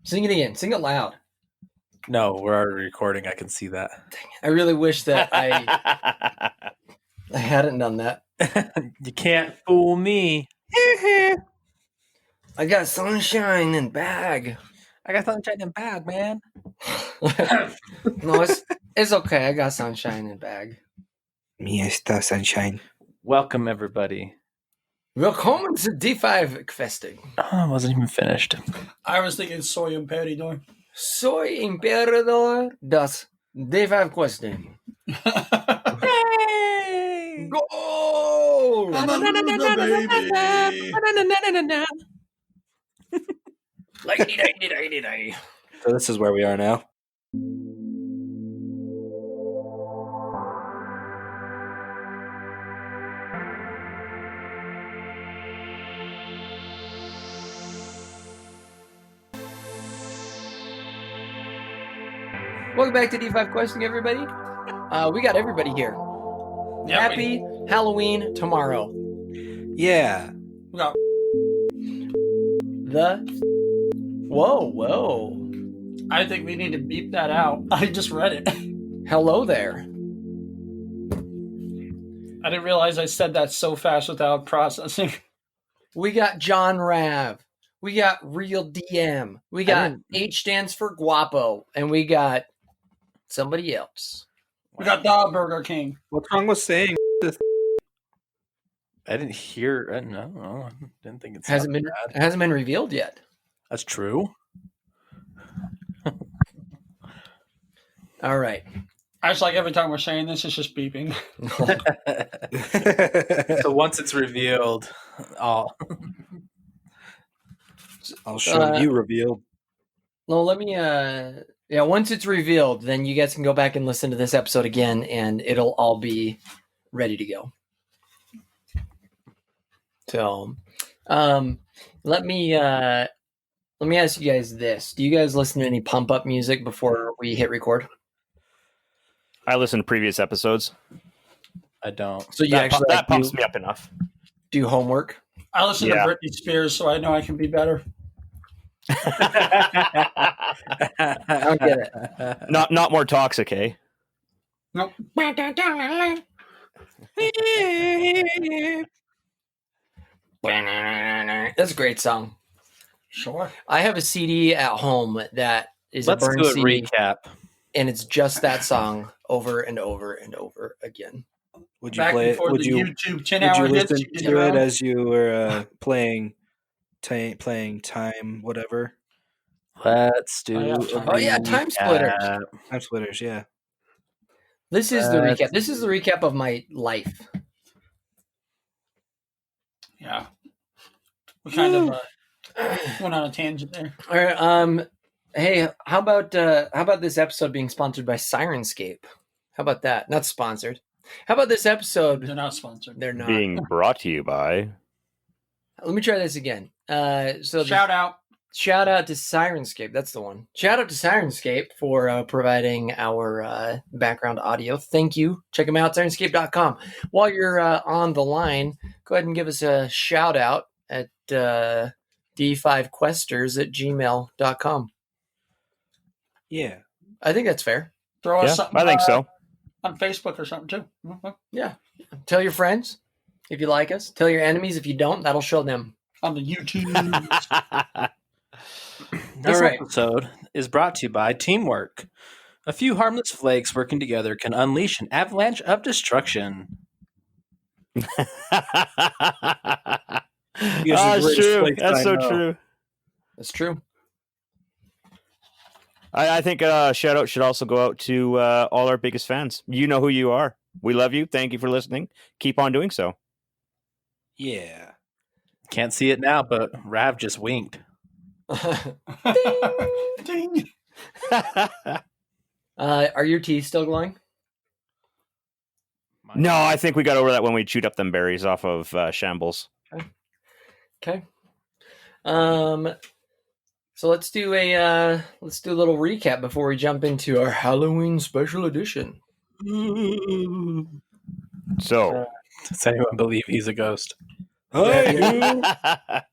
Sing it again. Sing it loud. No, we're already recording. I can see that. I really wish that I hadn't done that. You can't fool me. I got sunshine in bag. I got sunshine in bag, man. No, it's okay. I got sunshine in bag. Mi está sunshine. Welcome, everybody. Willkommen to D5 Questing. Oh, I wasn't even finished. I was thinking soy imperador. Soy Imperador das D5 Questing. Yay! Go! Lady. So this is where we are now. Welcome back to D5 Questing, everybody. We got everybody here. Yeah, Happy Halloween tomorrow. Yeah. we got Whoa. I think we need to beep that out. I just read it. Hello there. I didn't realize I said that so fast without processing. We got John Rav. We got Real DM. We got H stands for Guapo. And we got somebody else. We got the Burger King. What's wrong with saying this? I didn't hear. No, I didn't think it Hasn't been revealed yet. That's true. All right. I just like every time we're saying this, it's just beeping. So once it's revealed, I'll show you revealed. Well, let me once it's revealed, then you guys can go back and listen to this episode again and it'll all be ready to go. So let me ask you guys this. Do you guys listen to any pump up music before we hit record? I listened to previous episodes. I don't. So you That actually pumps me up enough. do homework? I listen Yeah. to Britney Spears, so I know I can be better. I don't get it. Not more toxic, eh? Nope. That's a great song. Sure. I have a CD at home that is Let's a burn do a CD, recap. and it's just that song over and over and over again. Would you Back play it? before Would the you YouTube 10 would hour you hits listen you did to it around? as you were playing time whatever? Let's do. Oh, yeah, Time Splitters. Time Splitters, yeah. This is the recap. This is the recap of my life. Yeah. We kind of went on a tangent there. All right. Hey, how about this episode being sponsored by Sirenscape? How about that? Not sponsored. How about this episode? They're not sponsored. They're not. Being brought to you by. Let me try this again. So Shout out. shout out to Sirenscape. That's the one. Shout out to Sirenscape for providing our background audio. Thank you. Check them out, sirenscape.com. While you're on the line, go ahead and give us a shout out at d5questers@gmail.com. Yeah. I think that's fair. Throw us Yeah, something I think so. on Facebook or something too. Mhm. Yeah. Tell your friends if you like us. Tell your enemies if you don't. That'll show them. On the YouTube. This All right. episode is brought to you by Teamwork. A few harmless flakes working together can unleash an avalanche of destruction. That's true. That's so true. That's true. I think shout out should also go out to all our biggest fans. You know who you are. We love you. Thank you for listening. Keep on doing so. Yeah. Can't see it now, but Rav just winked. Ding. Are your teeth still glowing? No, I think we got over that when we chewed up them berries off of Shambles. Okay. So let's do a little recap before we jump into our Halloween special edition. So, Does anyone believe he's a ghost? I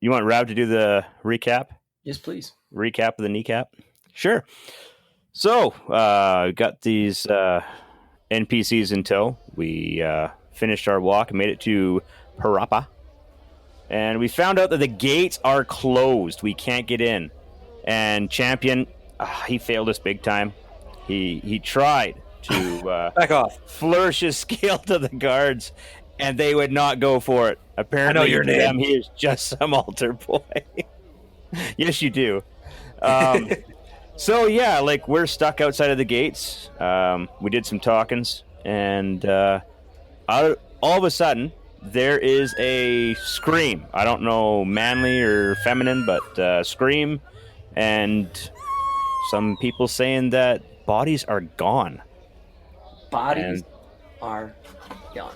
You want Rav to do the recap? Yes, please. Recap of the kneecap? Sure. So, got these NPCs in tow. We finished our walk and made it to Parappa. And we found out that the gates are closed. We can't get in. And Champion, he failed us big time. He tried to Back off. flourish his skill to the guards, and they would not go for it. Apparently, I know your to name. them, he is just some altar boy. Yes, you do. So yeah, like we're stuck outside of the gates. We did some talkings, and all of a sudden there is a scream. I don't know, manly or feminine, but scream, and some people saying that bodies are gone. Bodies And- are gone.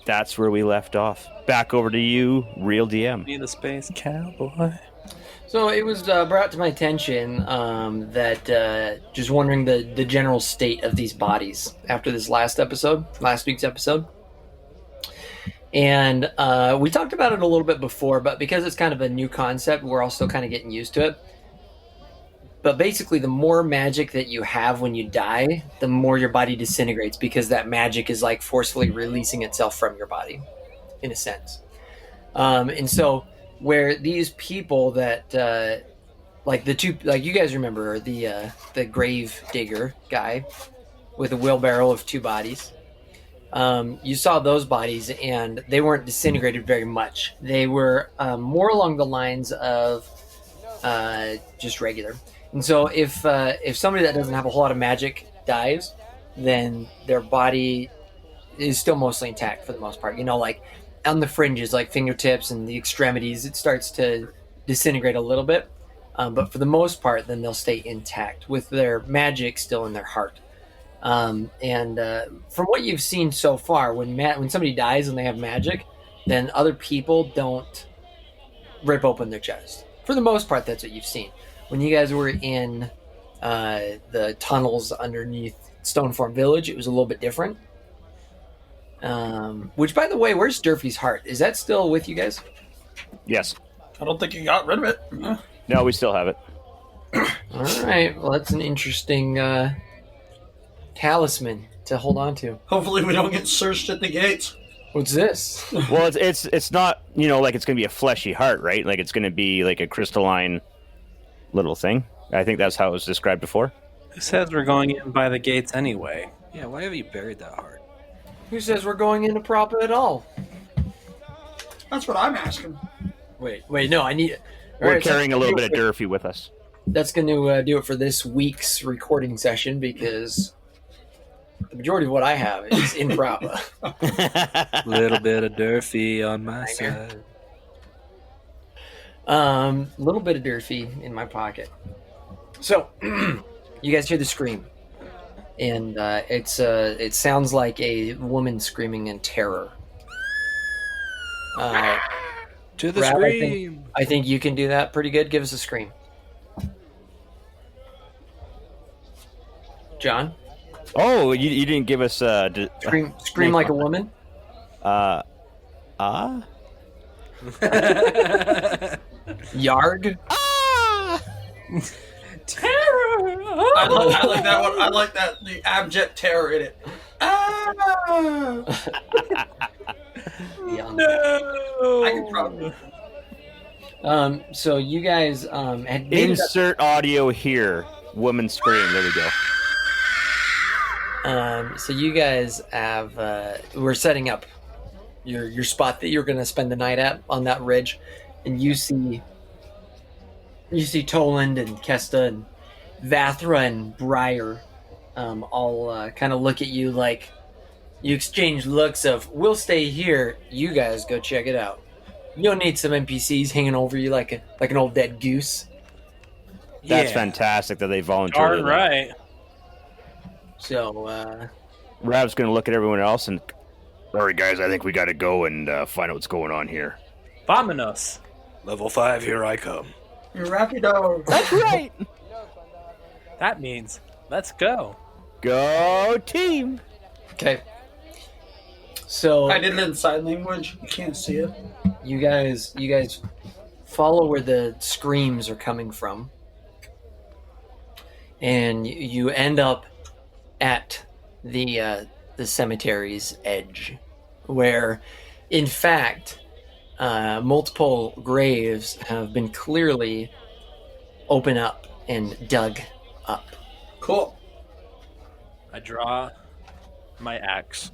That's where we left off. Back over to you, real DM. Be the space cowboy. So it was brought to my attention that just wondering the general state of these bodies after this last week's episode. And we talked about it a little bit before, but because it's kind of a new concept, we're all still kind of getting used to it. But basically, the more magic that you have when you die, the more your body disintegrates because that magic is like forcefully releasing itself from your body, in a sense. And so, where these people that, like the two, like you guys remember the grave digger guy with a wheelbarrow of two bodies. You saw those bodies, and they weren't disintegrated very much. They were more along the lines of just regular. And so if somebody that doesn't have a whole lot of magic dies, then their body is still mostly intact for the most part. You know, like on the fringes, like fingertips and the extremities, it starts to disintegrate a little bit. But for the most part, then they'll stay intact with their magic still in their heart. And from what you've seen so far, when somebody dies and they have magic, then other people don't rip open their chest. For the most part, that's what you've seen. When you guys were in the tunnels underneath Stoneform Village, it was a little bit different. Which, by the way, where's Durfee's heart? Is that still with you guys? Yes. I don't think you got rid of it. No, we still have it. All right. Well, that's an interesting talisman to hold on to. Hopefully we don't get searched at the gates. What's this? Well, it's not, like it's going to be a fleshy heart, right? Like it's going to be like a crystalline little thing. I think that's how it was described before. Who says we're going in by the gates anyway? Yeah, why have you buried that heart? Who says we're going into Parappa at all? That's what I'm asking. Wait, no, I need... We're Alright, so carrying a little bit of Durfee with us. that's going to do it for this week's recording session because the majority of what I have is in Parappa. Little bit of Durfee on my side. Little bit of Durfee in my pocket. So, you guys hear the scream, and it sounds like a woman screaming in terror. To the Brad, scream. I think you can do that pretty good. Give us a scream, John. Oh, you didn't give us Scream like a woman. Yarg. Terror! I like that one. I like that, the abject terror in it. Ah! Yeah. No. I can probably... So you guys had made it up- insert audio here. Woman scream. There we go. So you guys have we're setting up your spot that you're going to spend the night at on that ridge, and you see Toland and Kesta and Vathra and Briar all kind of look at you like you exchange looks of we'll stay here, you guys go check it out. You don't need some NPCs hanging over you like an old dead goose. That's Yeah. fantastic that they volunteered. Darn right. So Rav's going to look at everyone else and, all right, guys, I think we got to go and find out what's going on here. Vamonos. Level 5, here I come. Rapido. That's right. That means let's go. Go team. okay. So I did it in sign language. You can't see it. you guys follow where the screams are coming from, and you end up at the cemetery's edge, where, in fact, multiple graves have been clearly opened up and dug up. Cool. I draw my axe.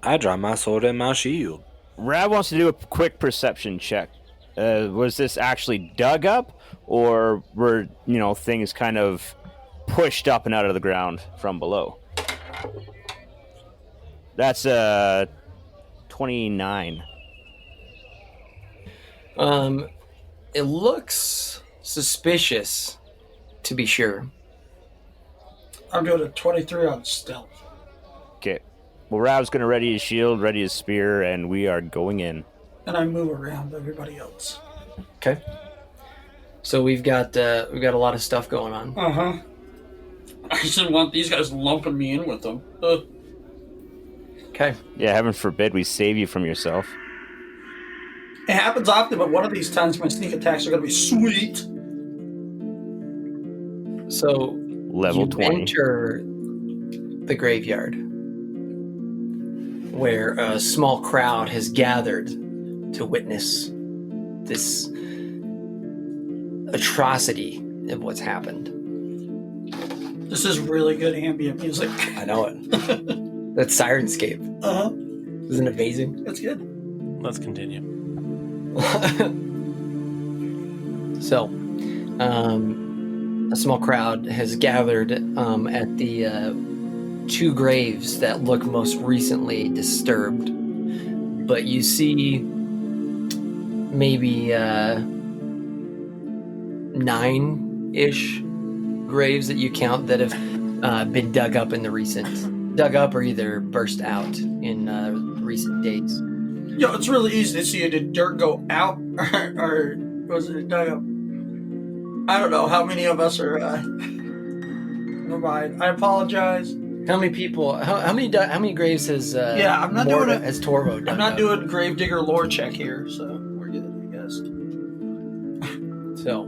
I draw my sword and my shield. Rab wants to do a quick perception check. Was this actually dug up, or were things kind of pushed up and out of the ground from below? That's 29. It looks suspicious, to be sure. I'll go to 23 on stealth. Okay. Well, Rab's going to ready his shield, ready his spear, and we are going in. And I move around everybody else. Okay. So we've got a lot of stuff going on. Uh-huh. I just didn't want these guys lumping me in with them. Okay. Yeah, heaven forbid we save you from yourself. It happens often, but one of these times my sneak attacks are going to be sweet. So Level you 20. enter the graveyard, where a small crowd has gathered to witness this atrocity of what's happened. This is really good ambient music. I know it. That's Sirenscape. Uh-huh. Isn't it amazing? That's good. Let's continue. So, a small crowd has gathered at the two graves that look most recently disturbed. But you see maybe 9-ish graves that you count that have been dug up or either burst out in recent days. Yo, it's really easy to see the dirt go out, or was it dug up? I don't know how many of us are. Never mind. I apologize. How many people? How many graves has? I'm not doing it. Has Torvo dug I'm not up? doing Gravedigger lore check here, so we're good, I guess. So,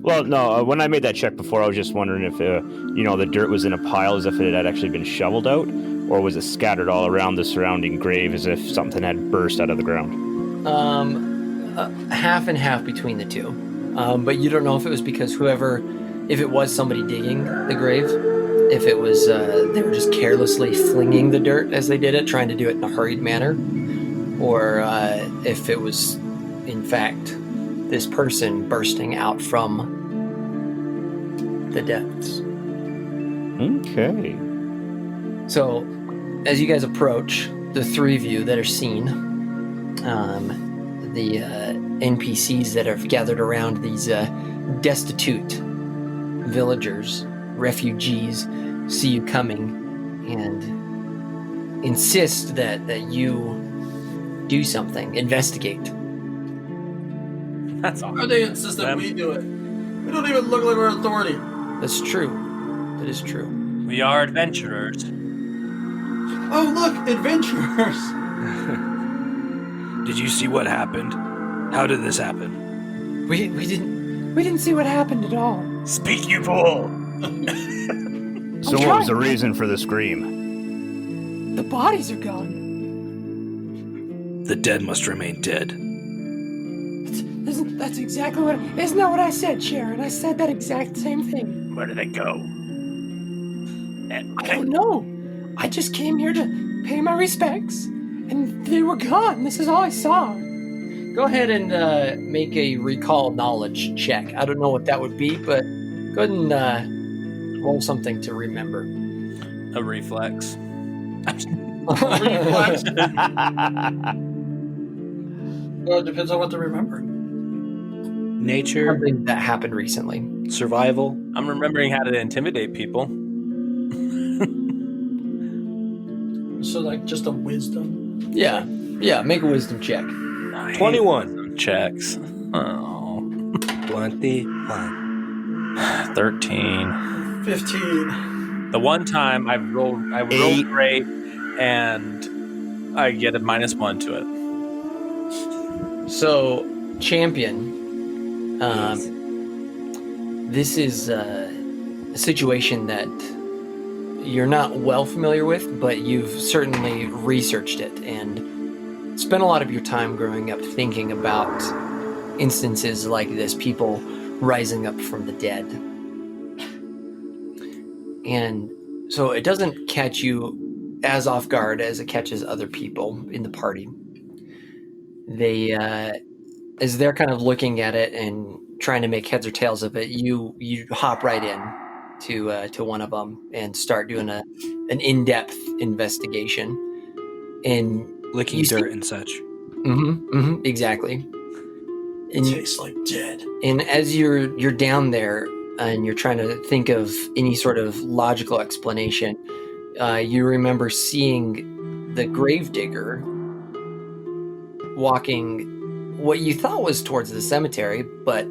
Well, no, when I made that check before, I was just wondering if, the dirt was in a pile as if it had actually been shoveled out, or was it scattered all around the surrounding grave as if something had burst out of the ground? half and half between the two. But you don't know if it was because if it was somebody digging the grave, if it was they were just carelessly flinging the dirt as they did it, trying to do it in a hurried manner, or if it was, in fact, this person bursting out from the depths. Okay. So, as you guys approach, the three of you that are seen, the NPCs that have gathered around these destitute villagers, refugees, see you coming and insist that you do something, investigate. That's all. Or they insist that we do it. We don't even look like we're authority. That's true. That is true. We are adventurers. Oh, look, adventurers. Did you see what happened? How did this happen? We didn't see what happened at all. Speak, you fool! So what was the reason for the scream? The bodies are gone. The dead must remain dead. That's exactly what. Isn't that what I said, Sharon? I said that exact same thing. Where did they go? I don't know. I just came here to pay my respects, and they were gone. This is all I saw. Go ahead and make a recall knowledge check. I don't know what that would be, but go ahead and roll something to remember. A reflex. Reflex. Well, it depends on what to remember. Nature, Something that happened recently. survival. I'm remembering how to intimidate people. So, like, just a wisdom. Yeah, make a wisdom check. 21. Checks. Oh. 21. 13. 15. The one time I rolled 8. great, and I get a -1 to it. So, Champion, this is a situation that you're not well familiar with, but you've certainly researched it and spent a lot of your time growing up thinking about instances like this, people rising up from the dead. And so it doesn't catch you as off guard as it catches other people in the party. They, as they're kind of looking at it and trying to make heads or tails of it, you hop right in to one of them and start doing an in-depth investigation. And Licking dirt and such. Exactly. It tastes like dead. And as you're down there and you're trying to think of any sort of logical explanation, you remember seeing the gravedigger walking what you thought was towards the cemetery, but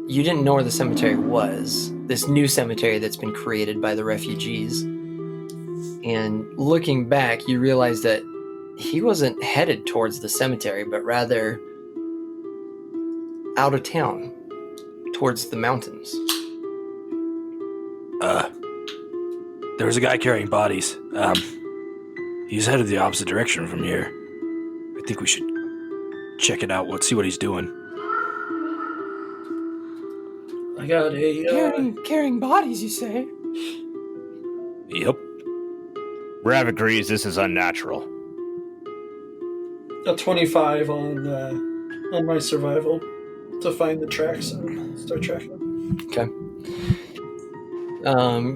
you didn't know where the cemetery was. This new cemetery that's been created by the refugees. And looking back, you realize that he wasn't headed towards the cemetery, but rather out of town, towards the mountains. There was a guy carrying bodies. He's headed the opposite direction from here. I think we should check it out. Let's see what he's doing. I got a Carrying bodies, you say? Yep. Rav agrees this is unnatural. 25 on my survival to find the tracks and start tracking them. Okay.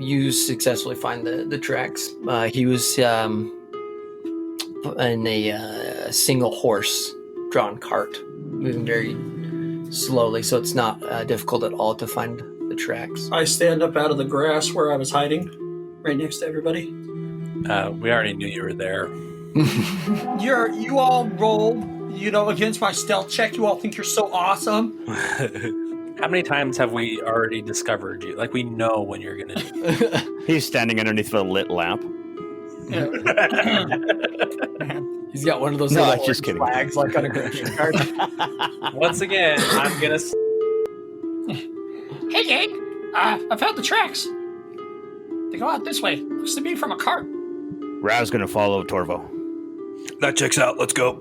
You successfully find the tracks. He was in a single horse-drawn cart, moving very slowly, so it's not difficult at all to find the tracks. I stand up out of the grass where I was hiding, right next to everybody. We already knew you were there. You all roll, against my stealth check. You all think you're so awesome. How many times have we already discovered you? Like, we know when you're going to do it. He's standing underneath a lit lamp. Yeah. He's got one of those No, little I'm just kidding. flags like on a grocery cart. Once again, I'm going to... Hey, gang! I found the tracks. They go out this way. Looks to be from a cart. Rav's gonna follow Torvo. That checks out. Let's go.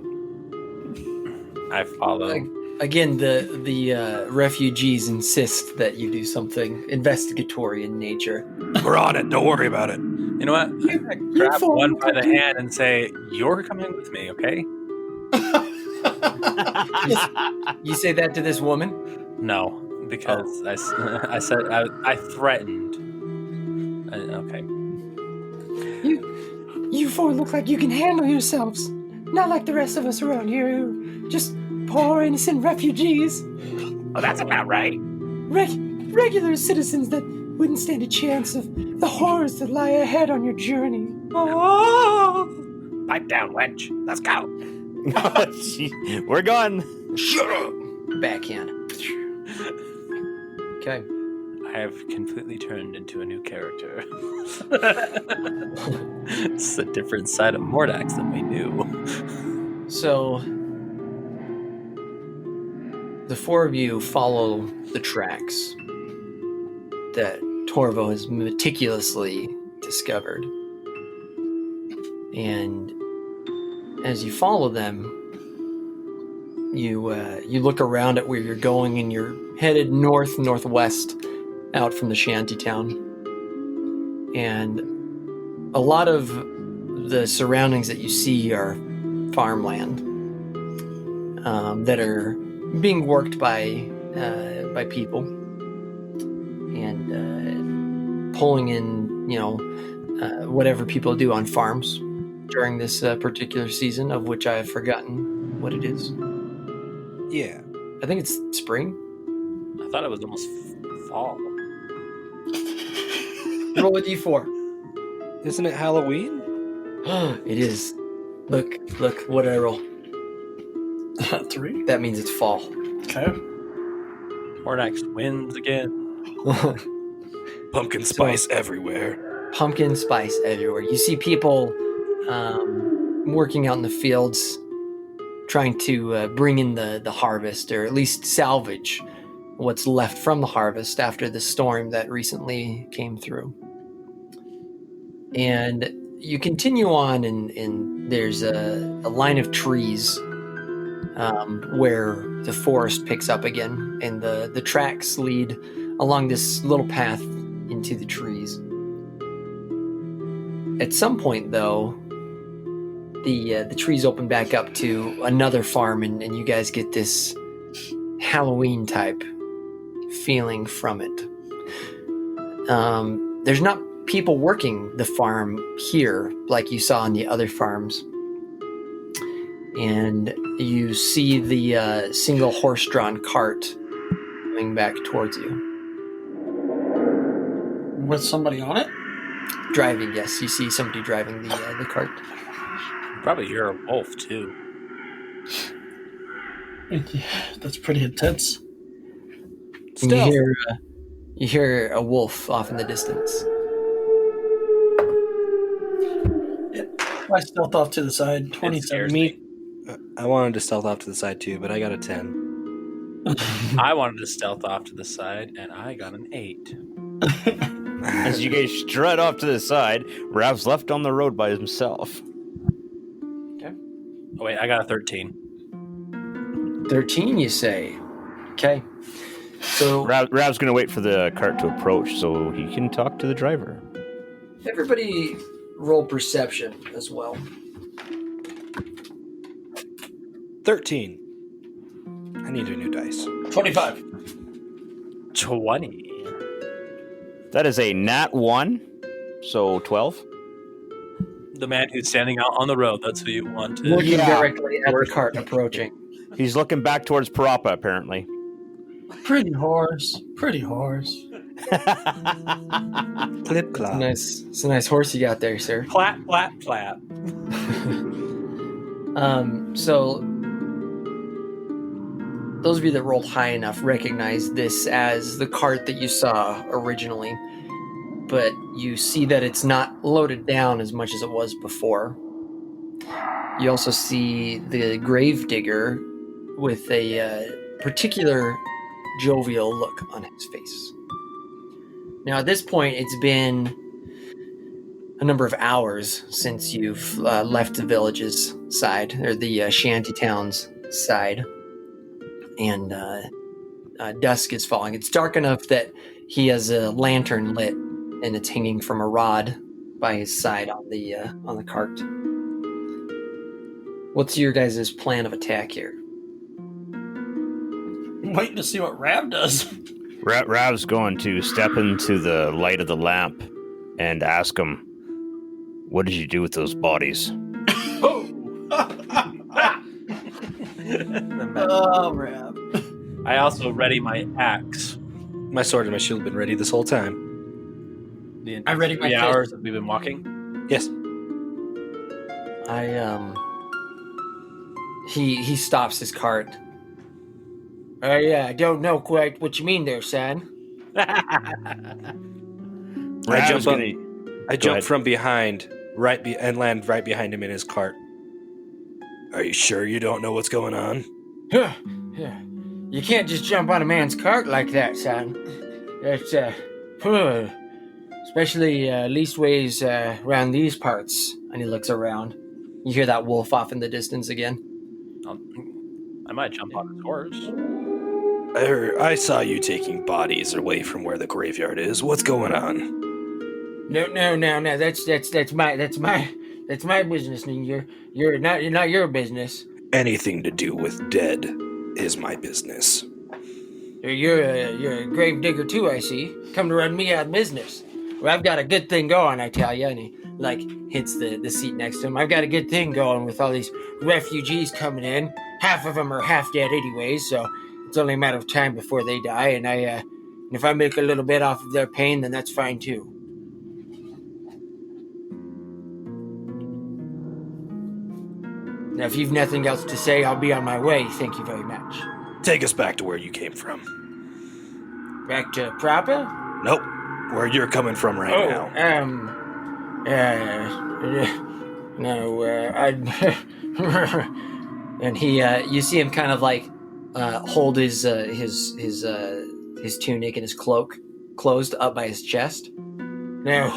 I follow. Again, the refugees insist that you do something investigatory in nature. We're on it. Don't worry about it. You know what? I grab one by the hand and say, "You're coming with me, okay?" You say that to this woman? No, because I said I threatened. Okay. You four look like you can handle yourselves. Not like the rest of us around here who just poor innocent refugees. Oh, that's about right. Regular citizens that wouldn't stand a chance of the horrors that lie ahead on your journey. Oh! Pipe down, wench. Let's go. We're gone. Shut up! Backhand. Okay. I have completely turned into a new character. It's a different side of Mordax than we knew. So, the four of you follow the tracks that Torvo has meticulously discovered. And as you follow them, you look around at where you're going, and you're headed northwest out from the shanty town. And a lot of the surroundings that you see are farmland that are being worked by people and pulling in, whatever people do on farms during this particular season, of which I have forgotten what it is. Yeah. I think it's spring. I thought it was almost fall. Roll a d4. Isn't it Halloween? It is. Look, what did I roll? 3. That means it's fall. Okay. Mordax wins again. Pumpkin spice everywhere. Pumpkin spice everywhere. You see people working out in the fields, trying to bring in the harvest, or at least salvage what's left from the harvest after the storm that recently came through. And you continue on, and there's a line of trees where the forest picks up again, and the tracks lead along this little path into the trees. At some point, though, the trees open back up to another farm, and you guys get this Halloween type feeling from it. There's not people working the farm here like you saw on the other farms, and you see the single horse-drawn cart coming back towards you. With somebody on it? Driving, yes. You see somebody driving the cart. Probably you're a wolf, too. Yeah, that's pretty intense. And you hear a wolf off in the distance. I stealth off to the side. 27. Me. I wanted to stealth off to the side too, but I got a 10. I wanted to stealth off to the side, and I got an 8. As you guys strut off to the side, Rav's left on the road by himself. Oh, wait, I got a 13. 13, you say? Okay. So Rav's going to wait for the cart to approach so he can talk to the driver. everybody roll perception as well. 13. I need a new dice. 25. 20. That is a nat 1, so 12. The man who's standing out on the road, that's who you want to... Looking Yeah. directly at the cart approaching. He's looking back towards Parappa, apparently. Pretty horse. Pretty horse. Clip clop. It's a nice horse you got there, sir. Plat, plat, plat. So those of you that rolled high enough recognize this as the cart that you saw originally, but you see that it's not loaded down as much as it was before. You also see the grave digger with a particular jovial look on his face. Now, at this point, it's been a number of hours since you've left the village's side, or the shanty town's side, and dusk is falling. It's dark enough that he has a lantern lit, and it's hanging from a rod by his side on the cart. What's your guys' plan of attack here? Waiting to see what Rav does. Rav's going to step into the light of the lamp and ask him, "What did you do with those bodies?" Oh, Rav. I also ready my axe. My sword and my shield have been ready this whole time. I ready my 3 fist. hours that we've been walking. Yes. He stops his cart. Yeah, I don't know quite what you mean there, son. Rav's I jump from behind, and land right behind him in his cart. Are you sure you don't know what's going on? Yeah. You can't just jump on a man's cart like that, son. It's, especially leastways around these parts. And he looks around. You hear that wolf off in the distance again. I might jump on his horse. I saw you taking bodies away from where the graveyard is. What's going on? No. That's my business, and you're not your business. Anything to do with dead is my business. You're a grave digger too, I see. Come to run me out of business. Well, I've got a good thing going, I tell you. And he hits the seat next to him. I've got a good thing going with all these refugees coming in. Half of them are half dead anyways, so it's only a matter of time before they die. And if I make a little bit off of their pain, then that's fine too. Now, if you've nothing else to say, I'll be on my way. Thank you very much. Take us back to where you came from. Back to proper? Nope. Where you're coming from right now. And he, you see him kind of like hold his tunic and his cloak closed up by his chest. Now,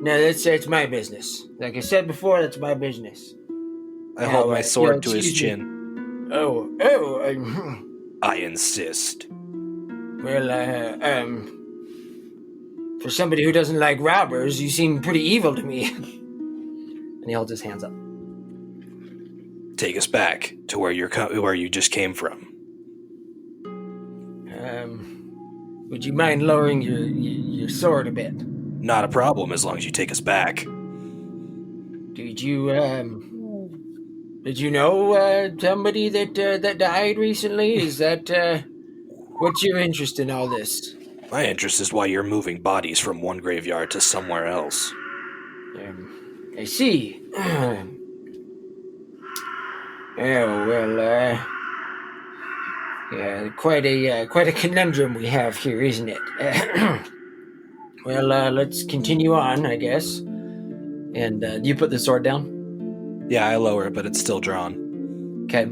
that's my business. Like I said before, that's my business. I hold my sword to excuse his me. chin. I insist. Well, for somebody who doesn't like robbers, you seem pretty evil to me. And he holds his hands up. Take us back to where you just came from. Would you mind lowering your sword a bit? Not a problem as long as you take us back. Did you know somebody that died recently? Is that what's your interest in all this? My interest is why you're moving bodies from one graveyard to somewhere else. I see. Yeah, quite a conundrum we have here, isn't it? Well, let's continue on, I guess. And you put the sword down? Yeah, I lower it, but it's still drawn. Okay.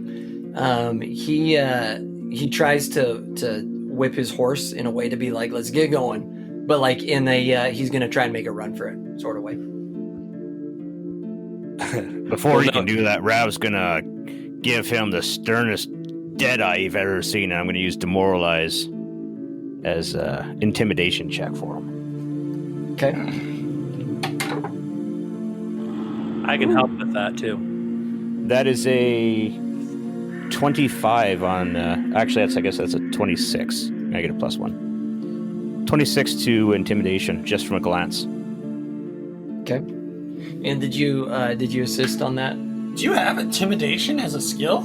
He tries to whip his horse in a way to be like, let's get going. But like in a, he's going to try and make a run for it sort of way. Before he can do that, Rav's gonna give him the sternest dead eye you've ever seen, and I'm gonna use Demoralize as an intimidation check for him. Okay. I can help with that too. That is a 25 on. Actually, I guess that's a 26. I get a +1. 26 to intimidation just from a glance. Okay. And did you assist on that? Do you have intimidation as a skill?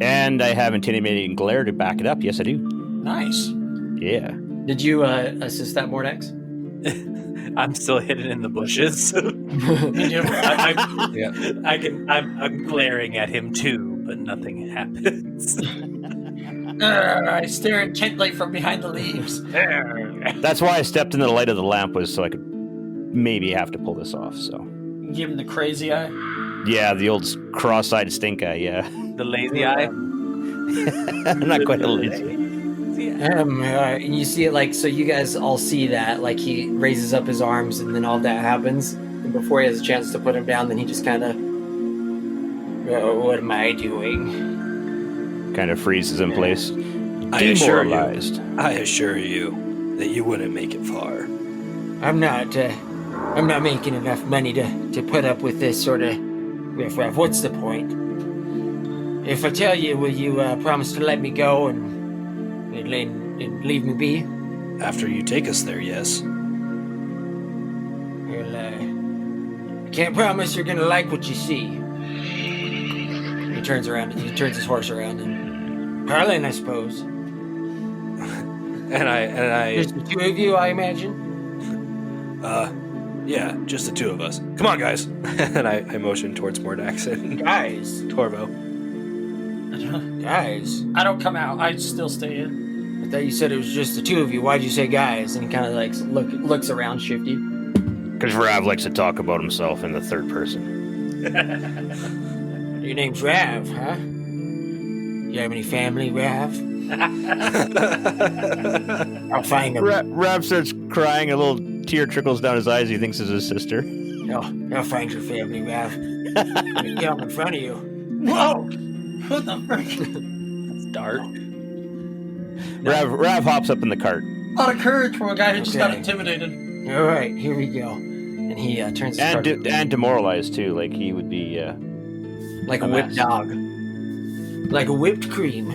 And I have intimidating glare to back it up. Yes, I do. Nice. Yeah. Did you assist that, Mordax? I'm still hidden in the bushes. I'm glaring at him too, but nothing happens. I stare intently from behind the leaves. That's why I stepped into the light of the lamp, was so I could maybe have to pull this off. So. Give him the crazy eye. Yeah, the old cross-eyed stink eye. Yeah. The lazy eye. I'm not quite a lazy. And you see it like, so you guys all see that, like he raises up his arms and then all that happens. And before he has a chance to put him down, then he just kind of, what am I doing? Kind of freezes in place. I assure Demoralized. you that you wouldn't make it far. I'm not making enough money to put up with this sort of riffraff. What's the point? If I tell you, will you promise to let me go and leave me be? After you take us there, yes. Well, I can't promise you're gonna like what you see. He turns around, he turns his horse around and, Harlan, I suppose. And I Just the two of you, I imagine? yeah, just the two of us. Come on, guys. And I motion towards Mordax and Guys. Torvo. Guys. I don't come out. I still stay in. I thought you said it was just the two of you. Why'd you say guys? and he kind of like looks around Shifty. Because Rav likes to talk about himself in the third person. Your name's Rav, huh? You have any family, Rav? I'll find him. Rav starts crying. A little tear trickles down his eyes. He thinks it's his sister. I'll find your family, Rav. I'm gonna kill him in front of you. Whoa! What the frick? It's dark. Rav hops up in the cart. A lot of courage from a guy who just got Okay. intimidated. All right, here we go. And he turns his And, cart and demoralized, too. Like, he would be... like a whipped dog. Like a whipped cream.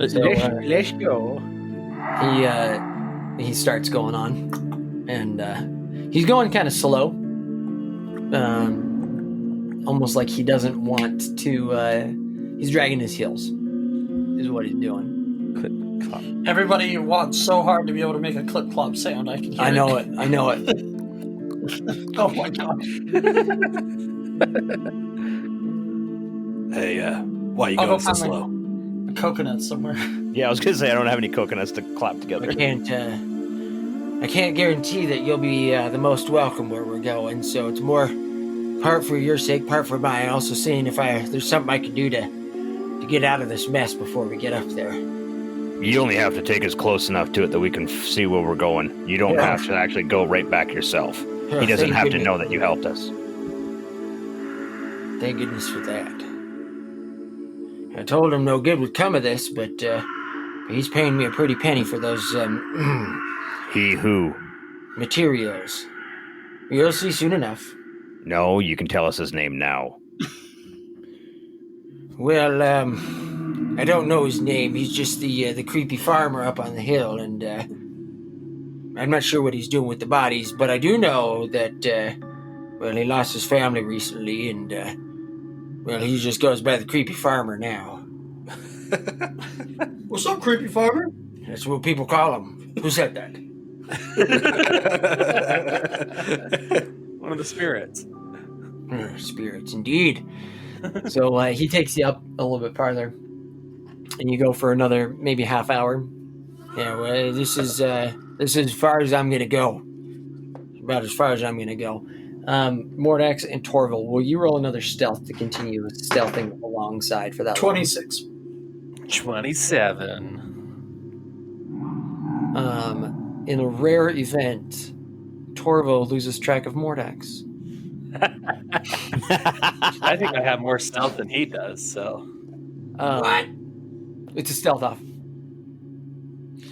So, Let's go. he starts going on, and he's going kind of slow, almost like he doesn't want to. He's dragging his heels, is what he's doing. Everybody wants so hard to be able to make a clip clop sound. I can hear I know it. Oh my gosh. Hey, why are you I'll going go so find slow? a coconut somewhere. Yeah, I was going to say, I don't have any coconuts to clap together. I can't guarantee that you'll be the most welcome where we're going, so it's more part for your sake, part for mine. Also seeing if there's something I can do to get out of this mess before we get up there. You only have to take us close enough to it that we can see where we're going. You don't have to actually go right back yourself. He doesn't have to know that you helped us. Thank goodness for that. I told him no good would come of this, but he's paying me a pretty penny for those He who? materials. You'll see soon enough. No, you can tell us his name now. Well, I don't know his name. He's just the creepy farmer up on the hill, and I'm not sure what he's doing with the bodies, but I do know that, he lost his family recently, and, he just goes by the creepy farmer now. What's up, creepy farmer? That's what people call him. Who said that? One of the spirits. Spirits, indeed. So he takes you up a little bit farther, and you go for another maybe half hour. Yeah, well, this is as far as I'm gonna go. About as far as I'm gonna go. Mordax and Torvo, will you roll another stealth to continue stealthing alongside for that? 26. 27. In a rare event, Torvo loses track of Mordax. I think I have more stealth than he does, so. What? It's a stealth off.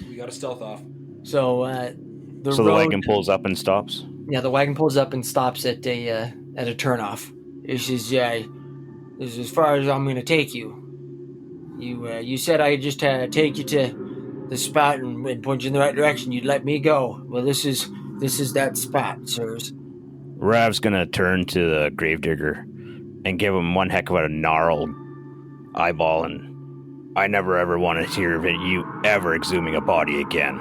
We got a stealth off. So The wagon pulls up and stops? Yeah, the wagon pulls up and stops at a turnoff. This is as far as I'm going to take you. You said I just take you to the spot and point you in the right direction. You'd let me go. Well, this is that spot, sirs. Rav's gonna turn to the gravedigger and give him one heck of a gnarled eyeball, and I never ever want to hear of you ever exhuming a body again.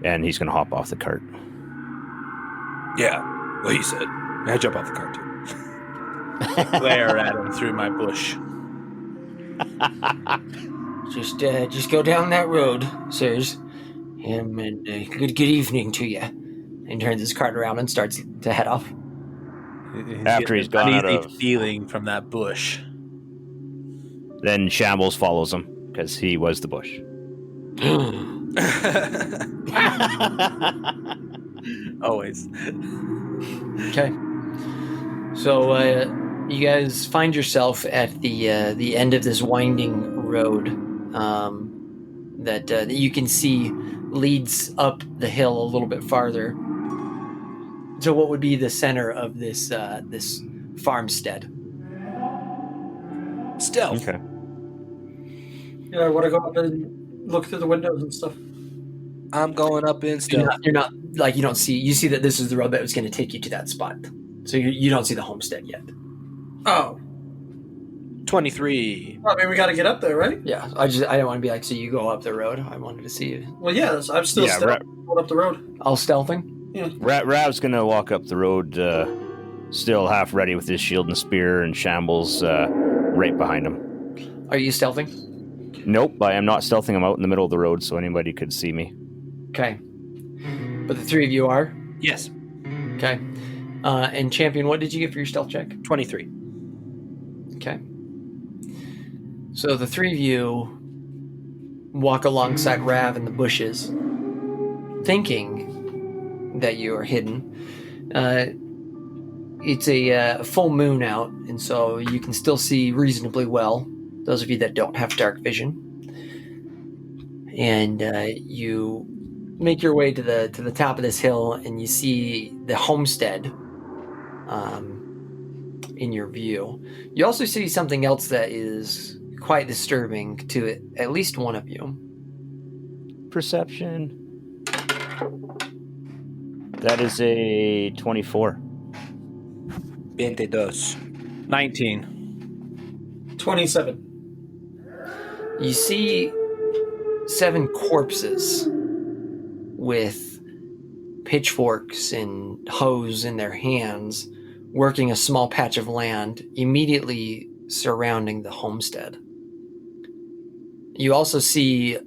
And he's gonna hop off the cart. Yeah, what he said. I jump off the cart too. Glare at him through my bush. Just go down that road, sirs. And good evening to you. And turns his cart around and starts to head off. After he's gone out uneasy of... feeling from that bush. Then Shambles follows him, because he was the bush. Always. Okay. So you guys find yourself at the end of this winding road that you can see leads up the hill a little bit farther to what would be the center of this this farmstead. Stealth. Okay. Yeah, I want to go up and look through the windows and stuff. I'm going up in stealth. You're not like you see that this is the road that was going to take you to that spot. So you don't see the homestead yet. Oh. 23. Well, I mean, we got to get up there, right? Yeah, I don't want to be like, so you go up the road. I wanted to see you. Well, yeah, I'm still going up the road. All stealthing? Yeah. Rav's gonna walk up the road, still half ready with his shield and spear, and Shambles right behind him. Are you stealthing? Nope, I am not stealthing him out in the middle of the road so anybody could see me. Okay. But the three of you are? Yes. Okay. And Champion, what did you get for your stealth check? 23. Okay. So the three of you walk alongside Rav in the bushes, thinking that you are hidden. It's a full moon out, and so you can still see reasonably well, those of you that don't have dark vision. And you make your way to the top of this hill, and you see the homestead in your view. You also see something else that is quite disturbing to at least one of you. Perception. That is a 24. 22. 19. 27. You see 7 corpses with pitchforks and hoes in their hands, working a small patch of land immediately surrounding the homestead. You also see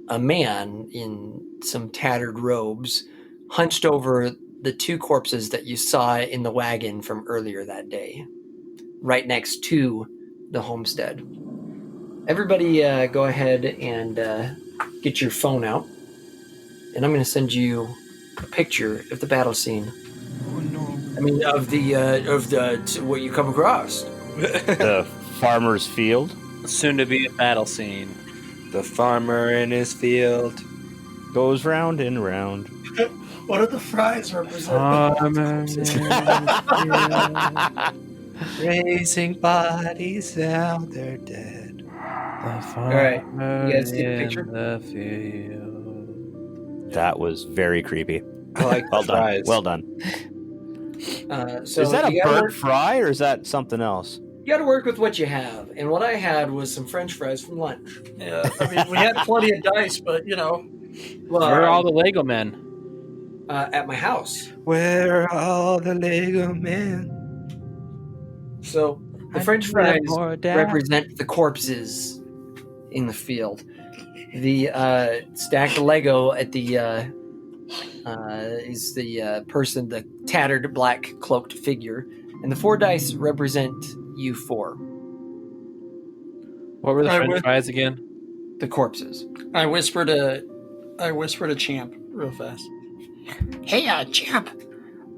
a man in some tattered robes hunched over the two corpses that you saw in the wagon from earlier that day, right next to the homestead. Everybody go ahead and get your phone out, and I'm going to send you a picture of the battle scene. Oh no. I mean, of the what you come across. The farmer's field Soon to be a battle scene. The farmer in his field. goes round and round. What do the fries represent? Raising bodies now they're dead. All right, you guys see the picture? That was very creepy. I like Well the done. fries. Well done. So Is that a you gotta bird work- fry or is that something else? You got to work with what you have, and what I had was some French fries from lunch. Yeah, I mean, we had plenty of dice, but Well, Where are all the Lego men? at my house. Where are all the Lego men? So the French fries represent the corpses in the field. The stacked Lego at the is the person, the tattered black cloaked figure, and the 4 dice represent you 4, What were the I French would- fries again? the corpses. I whispered to Champ real fast. Hey, Champ.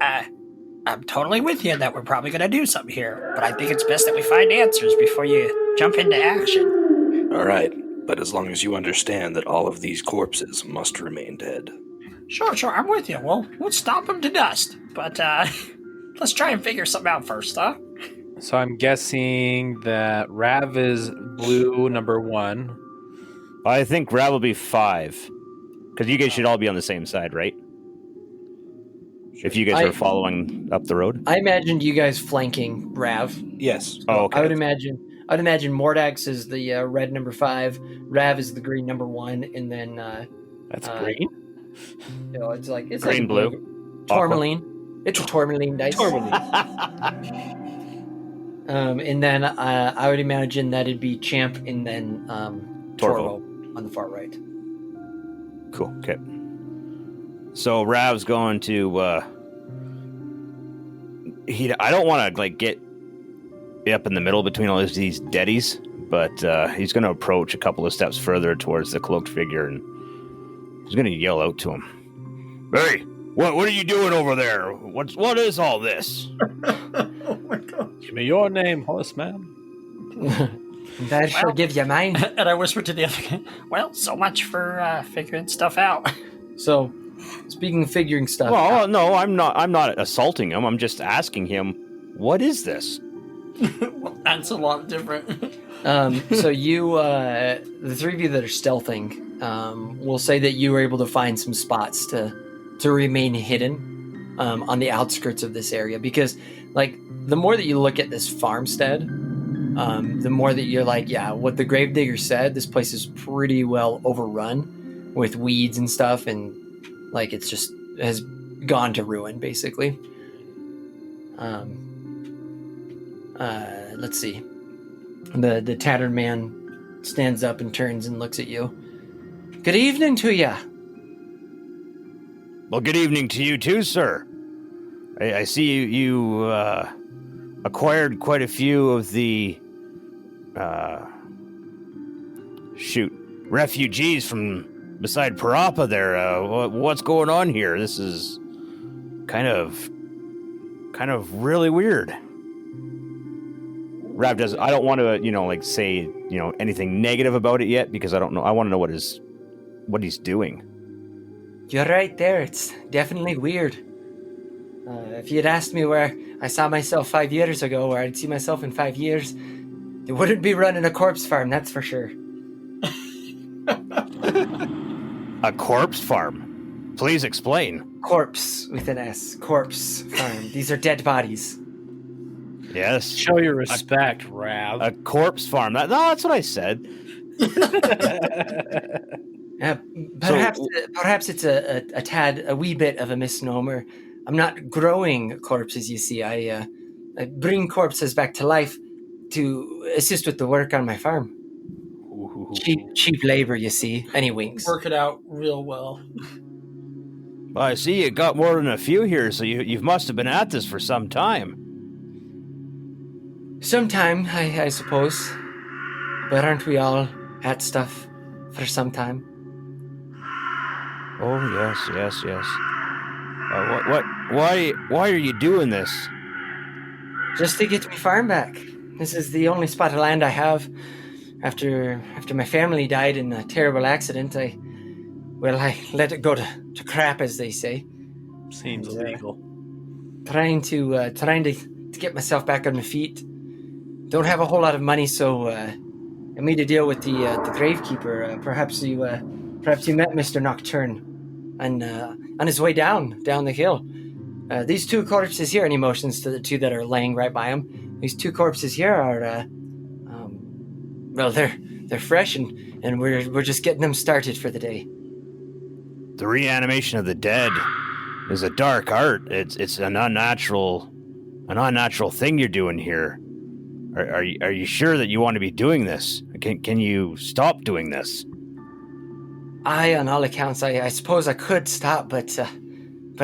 I'm totally with you that we're probably going to do something here, but I think it's best that we find answers before you jump into action. All right, but as long as you understand that all of these corpses must remain dead. Sure, I'm with you. We'll stomp them to dust, but let's try and figure something out first, huh? So I'm guessing that Rav is blue number 1. I think Rav will be 5. Because you guys should all be on the same side, right? If you guys are following up the road. I imagined you guys flanking Rav. Yes. Oh, okay. I would imagine Mordax is the red number 5, Rav is the green number 1, and then That's Uh, green. it's like Green, blue. tourmaline. It's a tourmaline dice. And then I would imagine that it'd be Champ and then Torvo on the far right. Cool. Okay. So Rav's going to. I don't want to get up in the middle between all these deadies, but he's going to approach a couple of steps further towards the cloaked figure, and he's going to yell out to him, "Hey, what are you doing over there? What is all this?" Oh my god! Give me your name, horseman. That shall give you mine. And I whispered to the other guy. Well, so much for figuring stuff out. So, speaking of figuring stuff, Well, no, I'm not assaulting him. I'm just asking him, "What is this?" Well, that's a lot different. so you, the 3 of you that are stealthing, will say that you were able to find some spots to remain hidden on the outskirts of this area, because the more that you look at this farmstead, the more that you're like, yeah, what the gravedigger said, this place is pretty well overrun with weeds and stuff, and it's just has gone to ruin basically. Let's see. The tattered man stands up and turns and looks at you. Good evening to ya. Well, good evening to you too, sir. I see you acquired quite a few of the refugees from beside Parappa there. What's going on here? This is kind of really weird. Rav does. I don't want to, say, anything negative about it yet, because I don't know. I want to know what he's doing. You're right there. It's definitely weird. If you'd asked me where I saw myself 5 years ago, where I'd see myself in 5 years, it wouldn't be running a corpse farm, that's for sure. A corpse farm? Please explain. Corpse with an S. Corpse farm. These are dead bodies. Yes. Show your respect, Rav. A corpse farm. That's what I said. Perhaps it's a wee bit of a misnomer. I'm not growing corpses, you see. I bring corpses back to life to assist with the work on my farm. Cheap labor, you see. And he winks. Work it out real well. Well, I see you got more than a few here, so you must have been at this for some time. Sometime, I suppose. But aren't we all at stuff for some time? Oh, yes. Why are you doing this? Just to get my farm back. This is the only spot of land I have. After my family died in a terrible accident, I let it go to crap, as they say. Seems illegal. Trying to get myself back on my feet. Don't have a whole lot of money, so I made a deal with the gravekeeper. Perhaps you met Mr. Nocturne on his way down the hill. These two corpses here, and he motions to the two that are laying right by him. These two corpses here are, they're fresh, and we're just getting them started for the day. The reanimation of the dead is a dark art. It's an unnatural thing you're doing here. Are you sure that you want to be doing this? Can you stop doing this? On all accounts, I suppose I could stop, but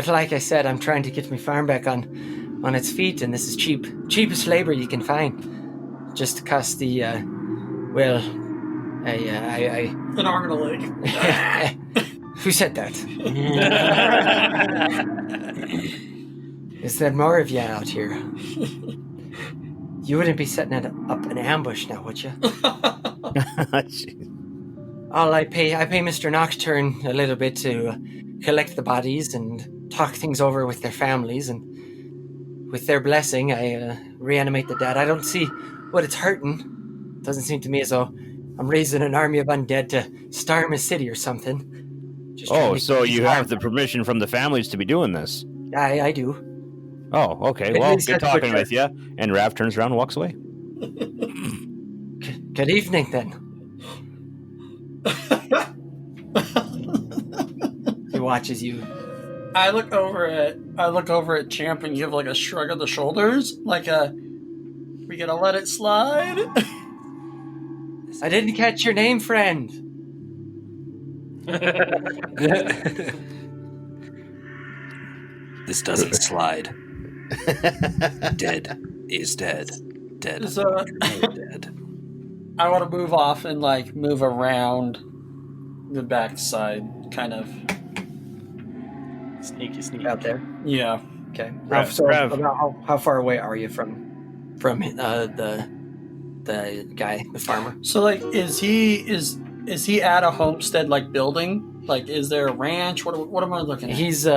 like I said, I'm trying to get my farm back on its feet, and this is cheapest labor you can find. Just to cost the, An arm and a leg. Who said that? Is there more of you out here? You wouldn't be setting up an ambush now, would you? I pay Mr. Nocturne a little bit to collect the bodies and talk things over with their families, and with their blessing, I reanimate the dead. I don't see what it's hurting. Doesn't seem to me as though I'm raising an army of undead to storm a city or something. So you have the permission from the families to be doing this? I do. Oh, okay. At Well, least good that's talking what with you. And Rav turns around and walks away. Good evening, then. He watches you. I look over at Champ and give like a shrug of the shoulders, like we gonna let it slide? I didn't catch your name, friend. This doesn't slide. Dead is dead. Dead is dead. I want to move off and like move around the backside, kind of. Sneaky. Out there. Yeah. Okay. Rev. How far away are you from the guy, the farmer? So like, is he at a homestead like building? Like, is there a ranch? What am I looking at? He's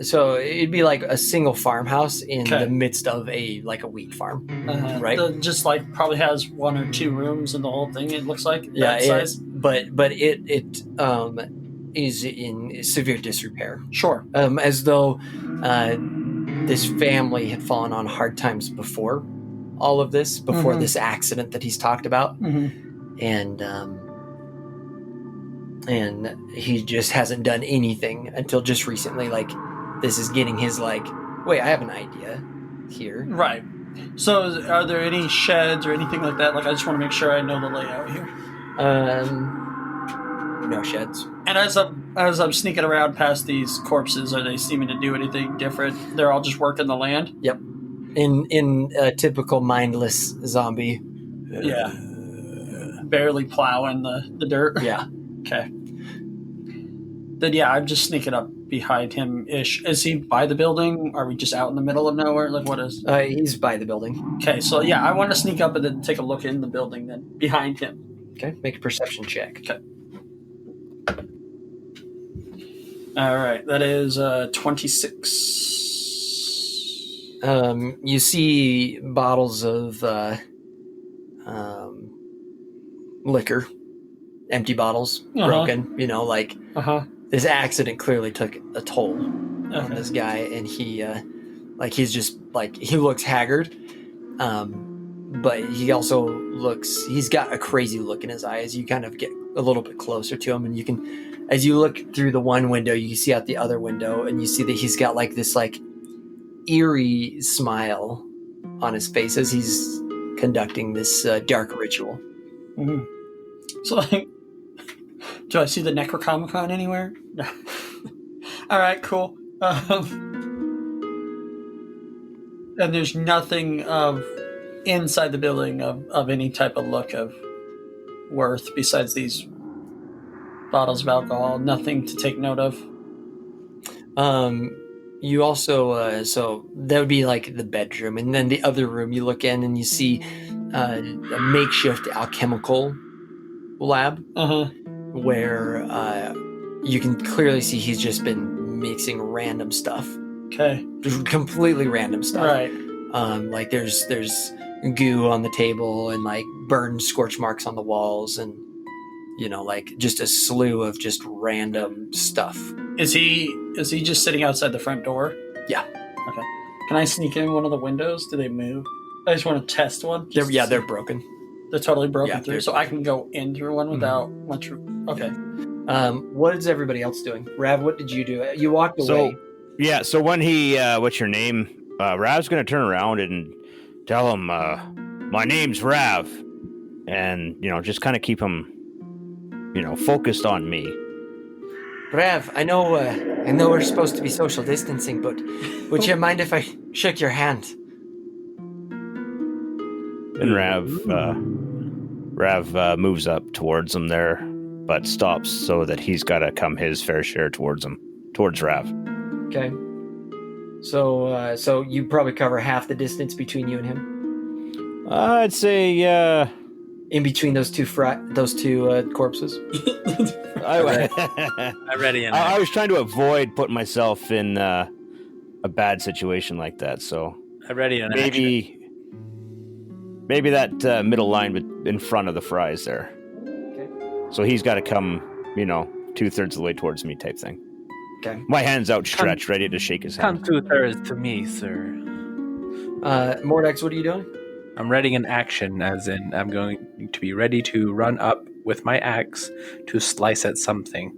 so it'd be like a single farmhouse in Okay. the midst of a wheat farm, right? Just like probably has one or two rooms in the whole thing. It looks like Yeah, that size. but it is in severe disrepair. Sure. As though this family had fallen on hard times before all of this, before this accident that he's talked about, and he just hasn't done anything until just recently. Like, this is getting his wait, I have an idea here. Right. So, are there any sheds or anything like that? Like, I just want to make sure I know the layout here. No sheds. And as I'm sneaking around past these corpses, are they seeming to do anything different? They're all just working the land? Yep. In a typical mindless zombie. Yeah. Barely plowing the dirt? Yeah. Okay. Then, yeah, I'm just sneaking up behind him-ish. Is he by the building? Are we just out in the middle of nowhere? Like, what is... He's by the building. Okay, so, yeah, I want to sneak up and then take a look in the building then, behind him. Okay, make a perception check. Okay. All right, that is 26. You see bottles of liquor, empty bottles, broken. This accident clearly took a toll on this guy, and he he looks haggard, but he also he's got a crazy look in his eye as you kind of get a little bit closer to him, and you can, as you look through the one window, you see out the other window, and you see that he's got this eerie smile on his face as he's conducting this dark ritual. Mm-hmm. So, do I see the Necronomicon anywhere? All right, cool. And there's nothing of inside the building of any type of look of worth besides these bottles of alcohol. Nothing to take note of. You also so that would be like the bedroom, and then the other room you look in and you see a makeshift alchemical lab where you can clearly see he's just been mixing random stuff. Okay. Just completely random stuff. Right. Like there's goo on the table and like burned scorch marks on the walls and like just a slew of just random stuff. Is he just sitting outside the front door? Yeah. Okay. Can I sneak in one of the windows? Do they move? I just want to test one. They're broken. They're totally broken Yeah, through, so I can go in through one without much. Okay. What is everybody else doing? Rav, what did you do? You walked away. So when he, what's your name? Rav's going to turn around and tell him, my name's Rav. And, just kind of keep him, focused on me. Rav, I know we're supposed to be social distancing, but would you mind if I shook your hand? And Rav moves up towards him there, but stops so that he's got to come his fair share towards Rav. Okay. So you probably cover half the distance between you and him. I'd say in between those two corpses. I was trying to avoid putting myself in a bad situation like that, so I ready an maybe that middle line in front of the fries there. Okay. So he's got to come, 2/3 of the way towards me, type thing. Okay. My hand's outstretched, ready to shake his hand. Come 2/3 to me, sir. Mordax, what are you doing? I'm readying an action, as in I'm going to be ready to run up with my axe to slice at something,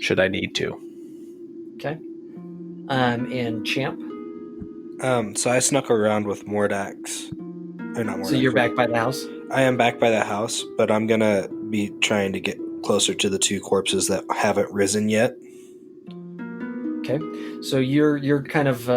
should I need to. Okay. And Champ? So I snuck around with Mordax. Or not Mordax. So you're back by the house? I am back by the house, but I'm going to be trying to get closer to the two corpses that haven't risen yet. Okay. So you're kind of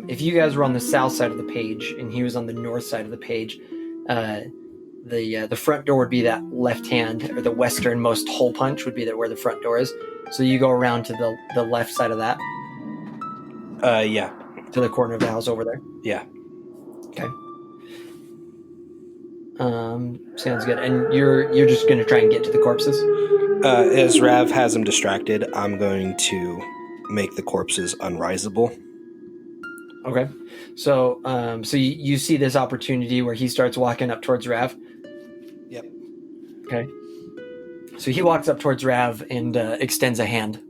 if you guys were on the south side of the page and he was on the north side of the page, the front door would be that left hand, or the westernmost hole punch would be where the front door is. So you go around to the left side of that. Yeah. To the corner of the house over there. Yeah. Okay. Sounds good. And you're just going to try and get to the corpses? As Rav has him distracted, I'm going to make the corpses unrisable. Okay. So you see this opportunity where he starts walking up towards Rav? Yep. Okay. So he walks up towards Rav and extends a hand.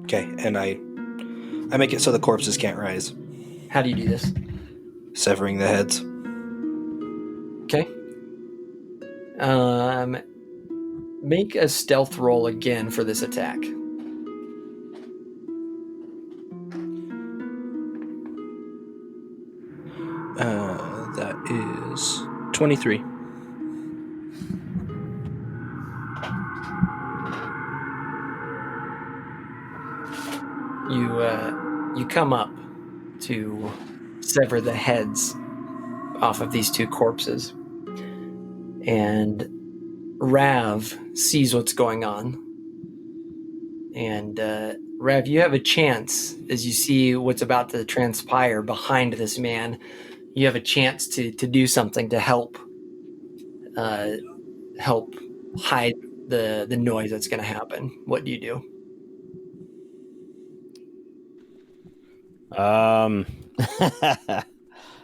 Okay, and I make it so the corpses can't rise. How do you do this? Severing the heads. Okay. Make a stealth roll again for this attack. That is 23. You come up to sever the heads off of these two corpses, and Rav sees what's going on. And Rav, you have a chance, as you see what's about to transpire behind this man, you have a chance to do something to help hide the noise that's going to happen. What do you do?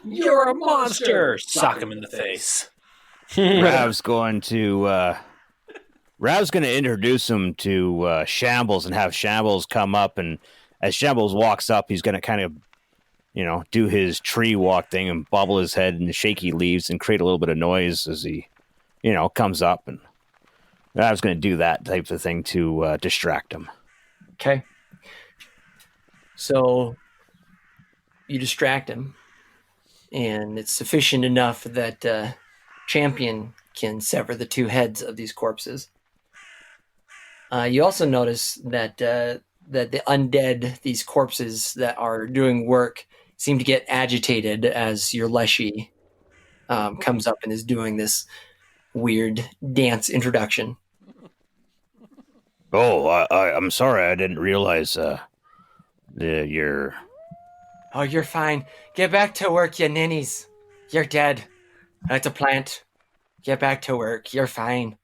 You're a monster! Sock him in the face. Rav's going to introduce him to Shambles and have Shambles come up, and as Shambles walks up, he's going to kind of, do his tree walk thing and bobble his head in the shaky leaves and create a little bit of noise as he, comes up, and Rav's going to do that type of thing to distract him. Okay. So you distract him, and it's sufficient enough that Champion can sever the two heads of these corpses. You also notice that that the undead, these corpses that are doing work, seem to get agitated as your Leshy comes up and is doing this weird dance introduction. Oh, I'm sorry. I didn't realize you're... Oh, you're fine. Get back to work, you ninnies. You're dead. That's a plant. Get back to work. You're fine.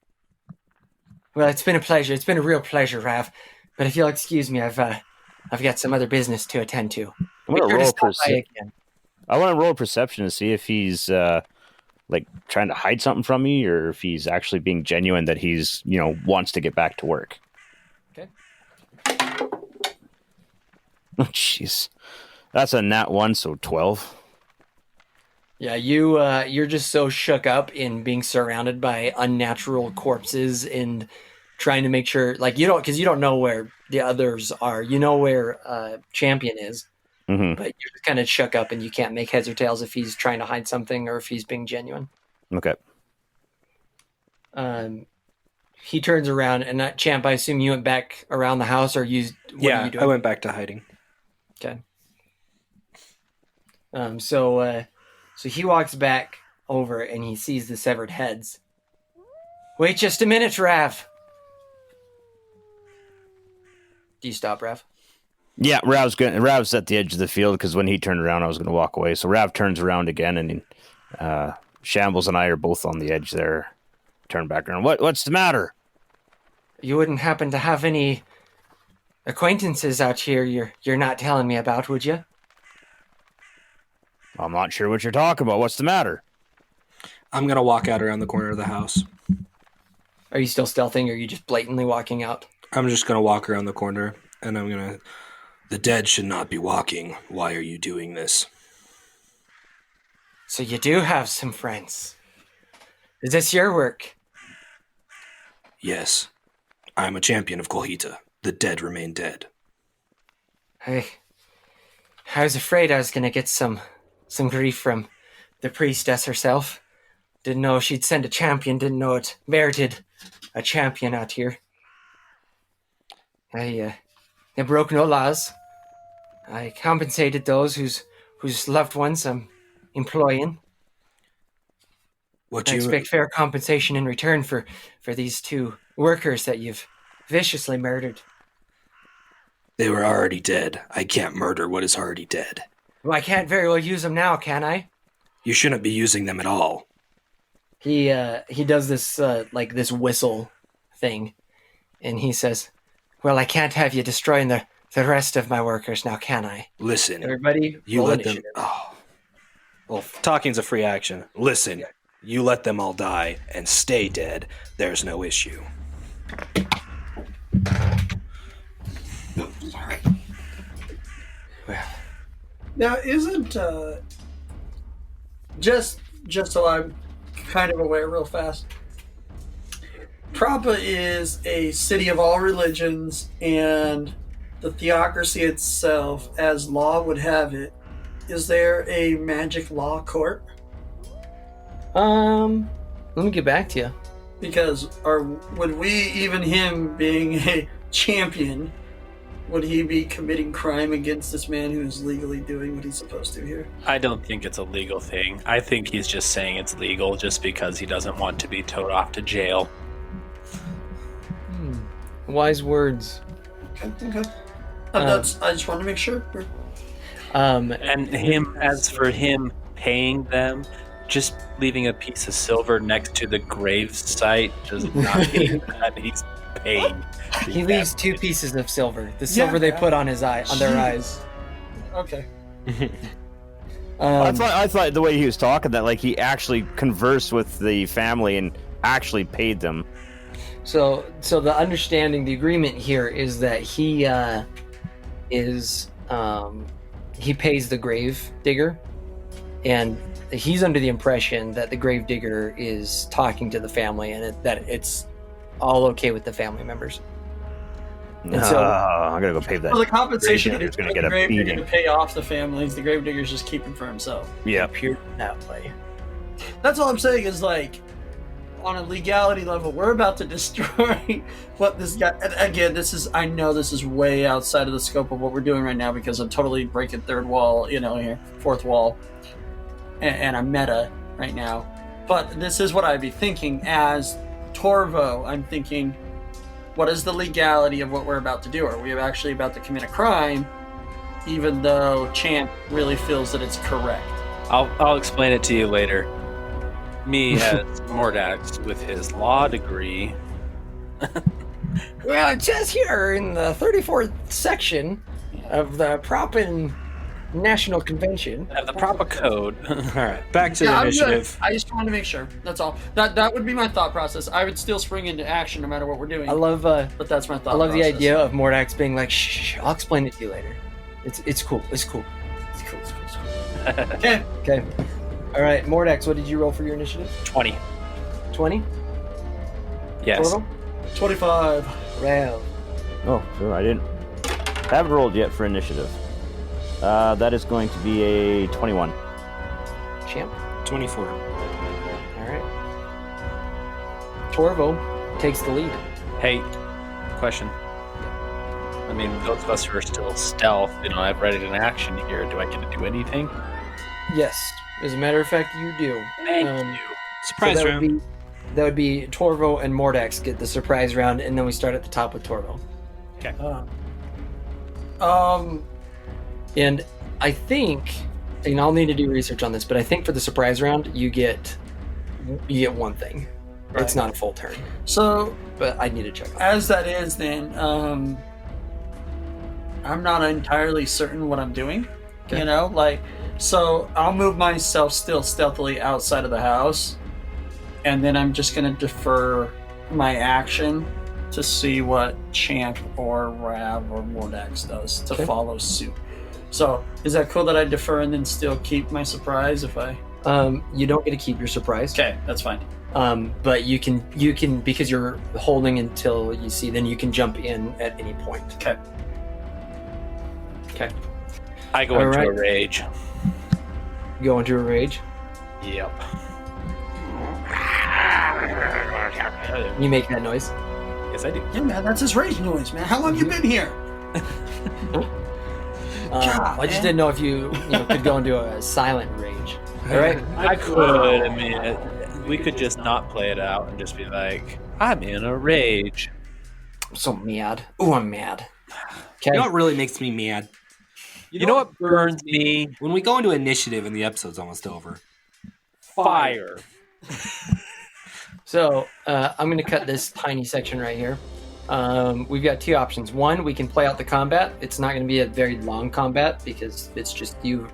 Well, it's been a pleasure. It's been a real pleasure, Rav. But if you'll excuse me, I've got some other business to attend to. I want to Again. roll perception to see if he's like trying to hide something from me, or if he's actually being genuine that he's wants to get back to work. Okay. Oh, jeez, that's a nat 1, so 12. Yeah, you're just so shook up in being surrounded by unnatural corpses and trying to make sure, like, you don't know where the others are. You know where Champion is, Mm-hmm. but you're just kind of shook up and you can't make heads or tails if he's trying to hide something or if he's being genuine. Okay. He turns around and Champ, I assume you went back around the house, or what are you doing? I went back to hiding. Okay. So he walks back over and he sees the severed heads. Wait just a minute, Rav. Do you stop, Rav? Yeah, Rav's at the edge of the field because when he turned around, I was going to walk away. So Rav turns around again, and Shambles and I are both on the edge there. Turn back around. What's the matter? You wouldn't happen to have any acquaintances out here you're not telling me about, would you? I'm not sure what you're talking about. What's the matter? I'm going to walk out around the corner of the house. Are you still stealthing, or are you just blatantly walking out? I'm just going to walk around the corner, and I'm going to... The dead should not be walking. Why are you doing this? So you do have some friends. Is this your work? Yes. I'm a champion of Colhita. The dead remain dead. I was afraid I was going to get some grief from the priestess herself. Didn't know she'd send a champion, didn't know it merited a champion out here. I broke no laws. I compensated those whose loved ones I'm employing. I expect fair compensation in return for these two workers that you've viciously murdered. They were already dead. I can't murder what is already dead. Well, I can't very well use them now, can I? You shouldn't be using them at all. He does this like this whistle thing, and he says, "Well, I can't have you destroying the rest of my workers now, can I?" Listen, Everybody, you roll let initiative. them... Oh. Well, talking's a free action. Listen, you let them all die and stay dead. There's no issue. Sorry. Well, Now, isn't just so I'm kind of aware real fast, Prapa is a city of all religions, and the theocracy itself, as law would have it, is there a magic law court? let me get back to you. Because would we, even him being a champion, would he be committing crime against this man who is legally doing what he's supposed to here? I don't think it's a legal thing. I think he's just saying it's legal just because he doesn't want to be towed off to jail. Wise words. Okay. I just want to make sure. And as for him paying them, just leaving a piece of silver next to the grave site does not mean that he's paying. He leaves 2 pieces of silver. The silver they put on their eyes. Okay. I thought the way he was talking that like he actually conversed with the family and actually paid them. So the understanding, the agreement here is that he pays the grave digger, and he's under the impression that the grave digger is talking to the family and that it's all okay with the family members. And so I'm gonna go pay that. Well, the compensation Grave digger's gonna the get a grave digger beating. to pay off the families, the grave digger's just keeping for himself. Yeah. appeared that way. That's all I'm saying is, like, on a legality level, we're about to destroy what this guy. And again, I know this is way outside of the scope of what we're doing right now because I'm totally breaking third wall, here, fourth wall, and I'm meta right now. But this is what I'd be thinking as Torvo. I'm thinking, what is the legality of what we're about to do? Are we actually about to commit a crime, even though Champ really feels that it's correct? I'll explain it to you later. Me as Mordax with his law degree. Well, it says here in the 34th section of the Proppin National Convention. Have the proper code. All right, back to the I'm initiative. good. I just wanted to make sure. That's all. That would be my thought process. I would still spring into action no matter what we're doing. I love but that's my thought. I love the process. idea of Mordax being like, shh, I'll explain it to you later. It's cool. It's cool. Okay. Okay. All right, Mordax, what did you roll for your initiative? 20. 20? Yes. Torvo? 25. Rav. Oh, sure. I haven't rolled yet for initiative. That is going to be a 21. Champ? 24. All right. Torvo takes the lead. Hey, question. I mean, those of us who are still stealth, I've read it in action here. Do I get to do anything? Yes. As a matter of fact, you do. Thank you. Surprise that round. That would be Torvo and Mordax get the surprise round, and then we start at the top with Torvo. And I think, and I'll need to do research on this, but I think for the surprise round, you get one thing. Right. It's not a full turn, So but I need to check on as that is, then I'm not entirely certain what I'm doing. Okay. So I'll move myself still stealthily outside of the house, and then I'm just gonna defer my action to see what Champ or Rav or Mordax does to Okay. follow suit. So is that cool that I defer and then still keep my surprise if I? You don't get to keep your surprise. Okay, that's fine. But you can because you're holding until you see, then you can jump in at any point. Okay. Okay. I go All into right. a rage. Go into a rage. Yep. You make that noise. Yes, I do. Yeah, man, that's his rage noise, man. How long you been here? God, I just man. didn't know if you could go into a silent rage. All right. I could. I mean, we could just not play it out and just be like, I'm in a rage. I'm so mad. Ooh, I'm mad. Okay. You know what really makes me mad? You know what burns me? When we go into initiative and the episode's almost over. Fire. So I'm going to cut this tiny section right here. We've got two options. One, we can play out the combat. It's not going to be a very long combat because it's just you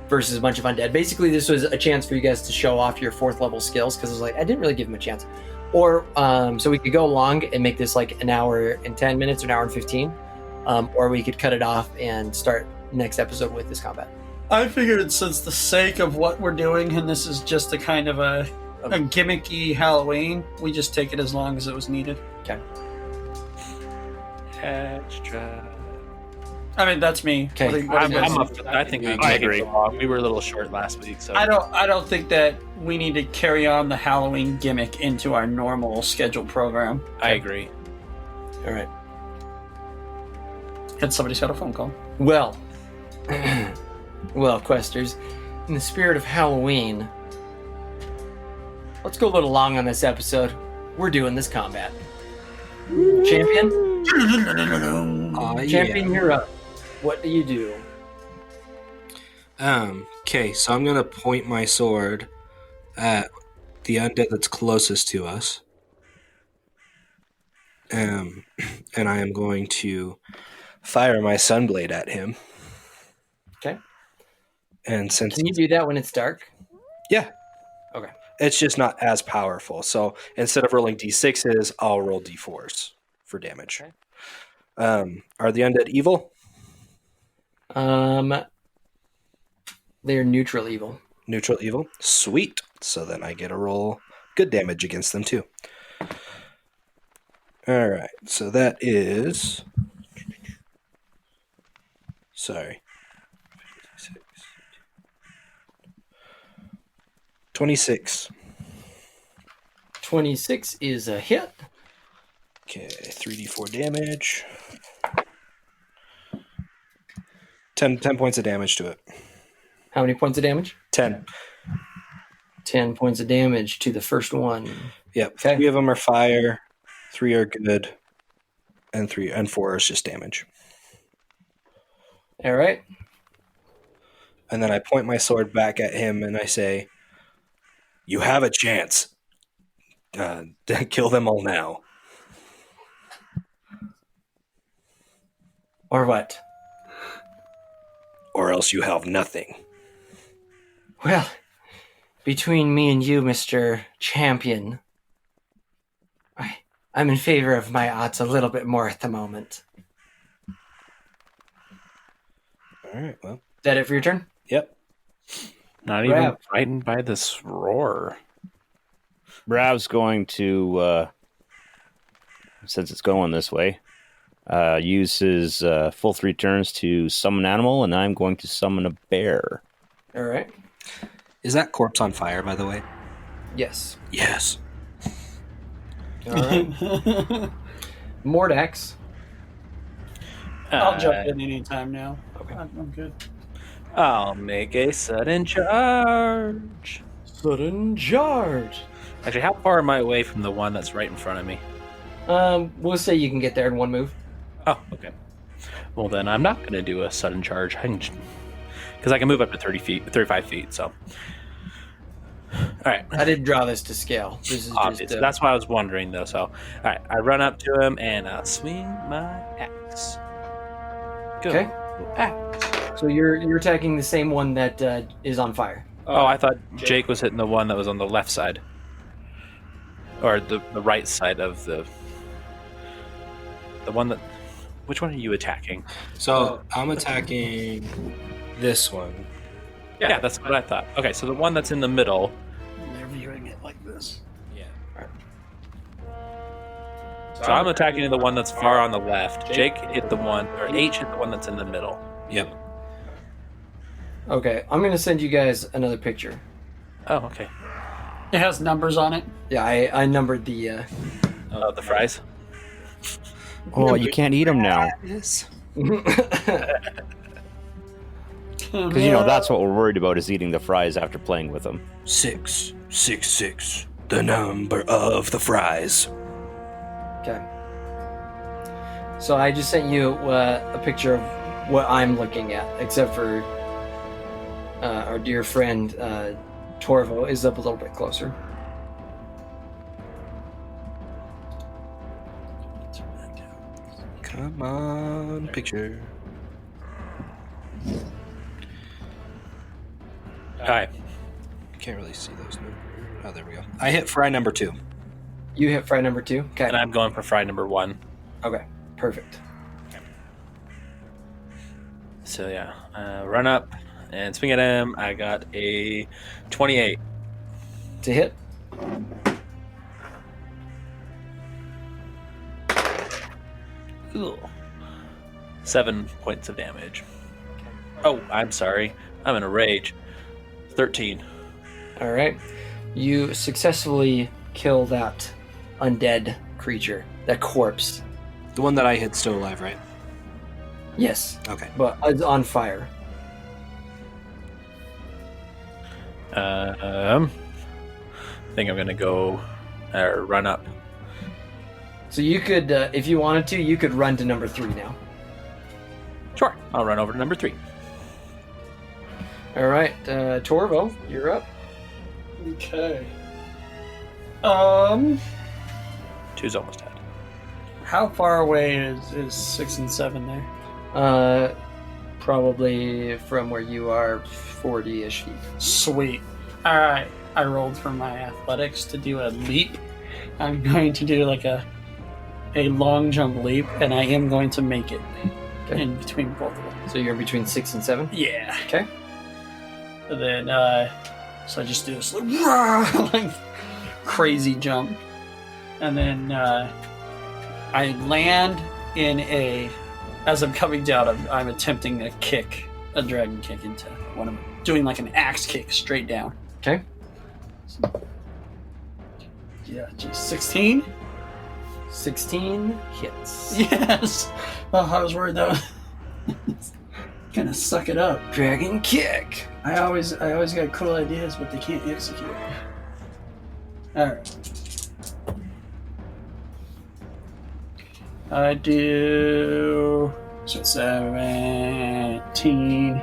versus a bunch of undead. Basically, this was a chance for you guys to show off your 4th level skills because it was like, I didn't really give them a chance. Or so we could go long and make this like an hour and 10 minutes, or an hour and 15. Or we could cut it off and start next episode with this combat. I figured since the sake of what we're doing, and this is just a kind of a gimmicky Halloween, we just take it as long as it was needed. Okay. Extra. I mean, that's me. Okay. What do you guys I'm up for that. I think we I agree. We were a little short last week, so I don't think that we need to carry on the Halloween gimmick into our normal scheduled program. I agree. All right. And somebody's got a phone call. Well, Questers, in the spirit of Halloween, let's go a little long on this episode. We're doing this combat. Champion? Champion, you're up. What do you do? Okay, so I'm gonna point my sword at the undead that's closest to us. And I am going to fire my sunblade at him. Okay. And since Can you do that when it's dark? yeah, Okay. it's just not as powerful. So instead of rolling d6s, I'll roll d4s for damage. Okay. Are the undead evil? They're neutral evil. Neutral evil? Sweet. So then I get a roll good damage against them too. Alright, so that is... Sorry. 26. 26 is a hit. Okay, 3d4 damage. 10 points of damage to it. How many points of damage? 10. 10 points of damage to the first one. Yep. Okay. 3 of them are fire, 3 are good, and 4 is just damage. All right. And then I point my sword back at him and I say, "You have a chance. Kill them all now." Or what? Or else you have nothing. Well, between me and you, Mr. Champion, I'm in favor of my odds a little bit more at the moment. All right, well. Is that it for your turn? Yep. Not even frightened by this roar. Brav's going to, since it's going this way, use his full 3 turns to summon an animal, and I'm going to summon a bear. All right. Is that corpse on fire, by the way? Yes. Yes. All right. Mordax. I'll jump in anytime now. Okay. I'm good. I'll make a sudden charge. Sudden charge. Actually, how far am I away from the one that's right in front of me? We'll say you can get there in one move. Oh, okay. Well, then I'm not going to do a sudden charge. Because I can move up to 35 feet, so. All right. I didn't draw this to scale. This is Obvious. just... That's why I was wondering, though. So, all right. I run up to him and I'll swing my axe. Go. Okay. So you're attacking the same one that is on fire. Oh, I thought Jake was hitting the one that was on the left side. Or the right side of the one that... Which one are you attacking? So I'm attacking this one. Yeah, that's what I thought. Okay, so the one that's in the middle. They're viewing it like this. Yeah. So I'm attacking the one that's far on the left. Jake hit the one, or H hit the one that's in the middle. Yep. Okay, I'm going to send you guys another picture. Oh, okay. It has numbers on it. Yeah, I numbered the... The fries? Oh, you can't eat them now. Yes. Because, that's what we're worried about, is eating the fries after playing with them. 666, the number of the fries. Okay. So I just sent you a picture of what I'm looking at, except for our dear friend Torvo is up a little bit closer. Come on, picture. Alright. Can't really see those numbers. Oh, there we go. I hit fry number 2. You hit fry number 2? Okay. And I'm going for fry number 1. Okay, perfect. So yeah, run up and swing at him. I got a 28. To hit? Ooh. 7 points of damage. Oh, I'm sorry. I'm in a rage. 13. All right. You successfully kill that undead creature, that corpse. The one that I hit still alive, right? Yes, Okay. but it's on fire. I think I'm gonna go run up. So you could, if you wanted to, you could run to number 3 now. Sure, I'll run over to number 3. All right, Torvo, you're up. Okay. 2's almost dead. How far away is 6 and 7 there? Probably from where you are, 40-ish feet. Sweet. All right. I rolled for my athletics to do a leap. I'm going to do like a long jump leap, and I am going to make it in between both of them. So you're between 6 and 7? Yeah. Okay. And then, so I just do this like crazy jump, and then I land in as I'm coming down, I'm attempting a kick, a dragon kick into one of them, doing like an axe kick straight down. Okay. Yeah, geez. 16? 16 hits. Yes. Oh, I was worried that was gonna suck it up. Dragon kick. I always got cool ideas, but they can't execute. Alright. I do 17.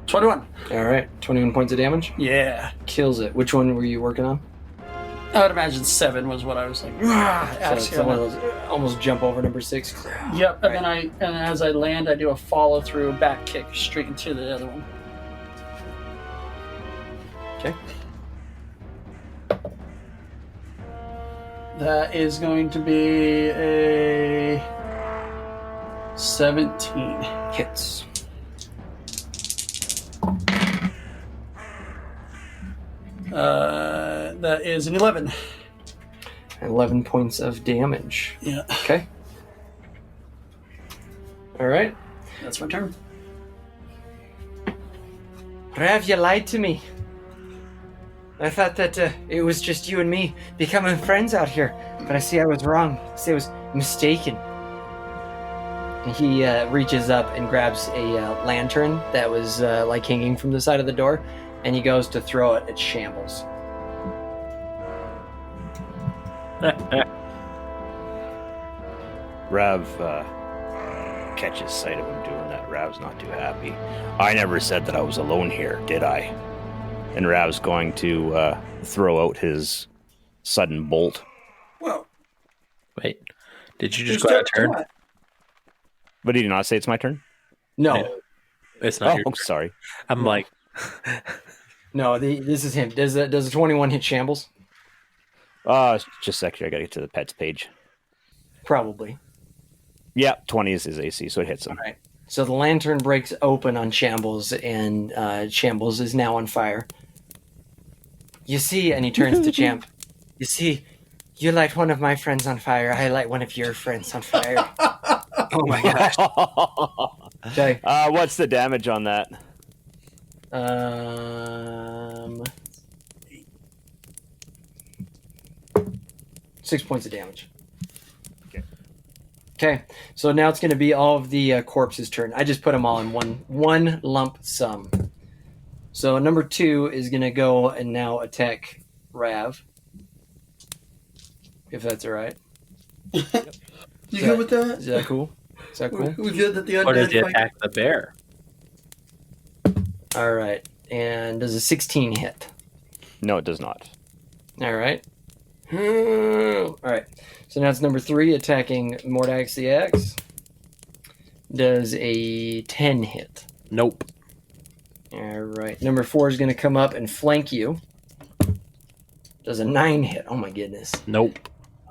21. All right, 21 points of damage. Yeah. Kills it. Which one were you working on? I would imagine 7 was what I was like. So one of those almost jump over number 6. Yep, and then as I land, I do a follow through back kick straight into the other one. Okay. That is going to be a 17. Hits. That is an 11. 11 points of damage. Yeah, Okay. All right. that's my turn. Rav, you lied to me. I thought that it was just you and me becoming friends out here, but I see I was wrong. I see I was mistaken. And he reaches up and grabs a lantern that was like hanging from the side of the door, and he goes to throw it at Shambles. Rav catches sight of him doing that. Rav's not too happy. I never said that I was alone here, did I? And Rav's going to throw out his sudden bolt. Well, Wait, did you just go out of turn? But he did not say it's my turn? No, Yeah. It's not Oh, your I'm turn. sorry. I'm like, no, this is him. Does a 21 hit Shambles? Just a second. I gotta get to the pets page. Probably. Yeah, 20 is his AC, so it hits him. All right. So the lantern breaks open on Shambles, and Shambles is now on fire. You see, and he turns to Champ. You see, you light one of my friends on fire. I light one of your friends on fire. Oh my gosh. Okay. What's the damage on that? 6 points of damage. Okay, so now it's going to be all of the corpses' turn. I just put them all in one lump sum. So number 2 is going to go and now attack Rav. If that's all right. You good with that? Is that cool? Is that cool? We good that the or does he undead fight? attack the bear? All right. And does a 16 hit? No, it does not. All right. All right. So now it's number 3 attacking Mordax the Axe. Does a 10 hit? Nope. All right. Number 4 is going to come up and flank you. Does a 9 hit? Oh my goodness. Nope.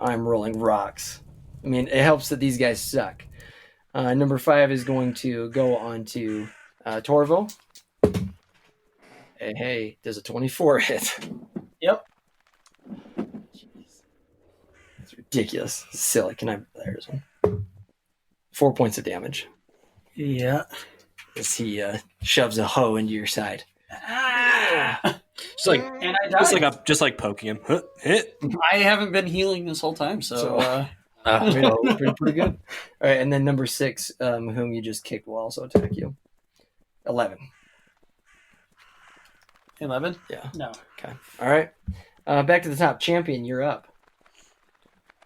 I'm rolling rocks. I mean, it helps that these guys suck. Number 5 is going to go on to Torvo. Hey, does a 24 hit? Yep. It's ridiculous. Silly. Can I? There's one. 4 points of damage Yeah. as he shoves a hoe into your side. Just like, And I died. just like poking him. Huh, hit. I haven't been healing this whole time, so Pretty good. All right, and then number 6, whom you just kicked, will also attack you. 11. 11? Yeah. No. Okay. All right. Back to the top. Champion, you're up.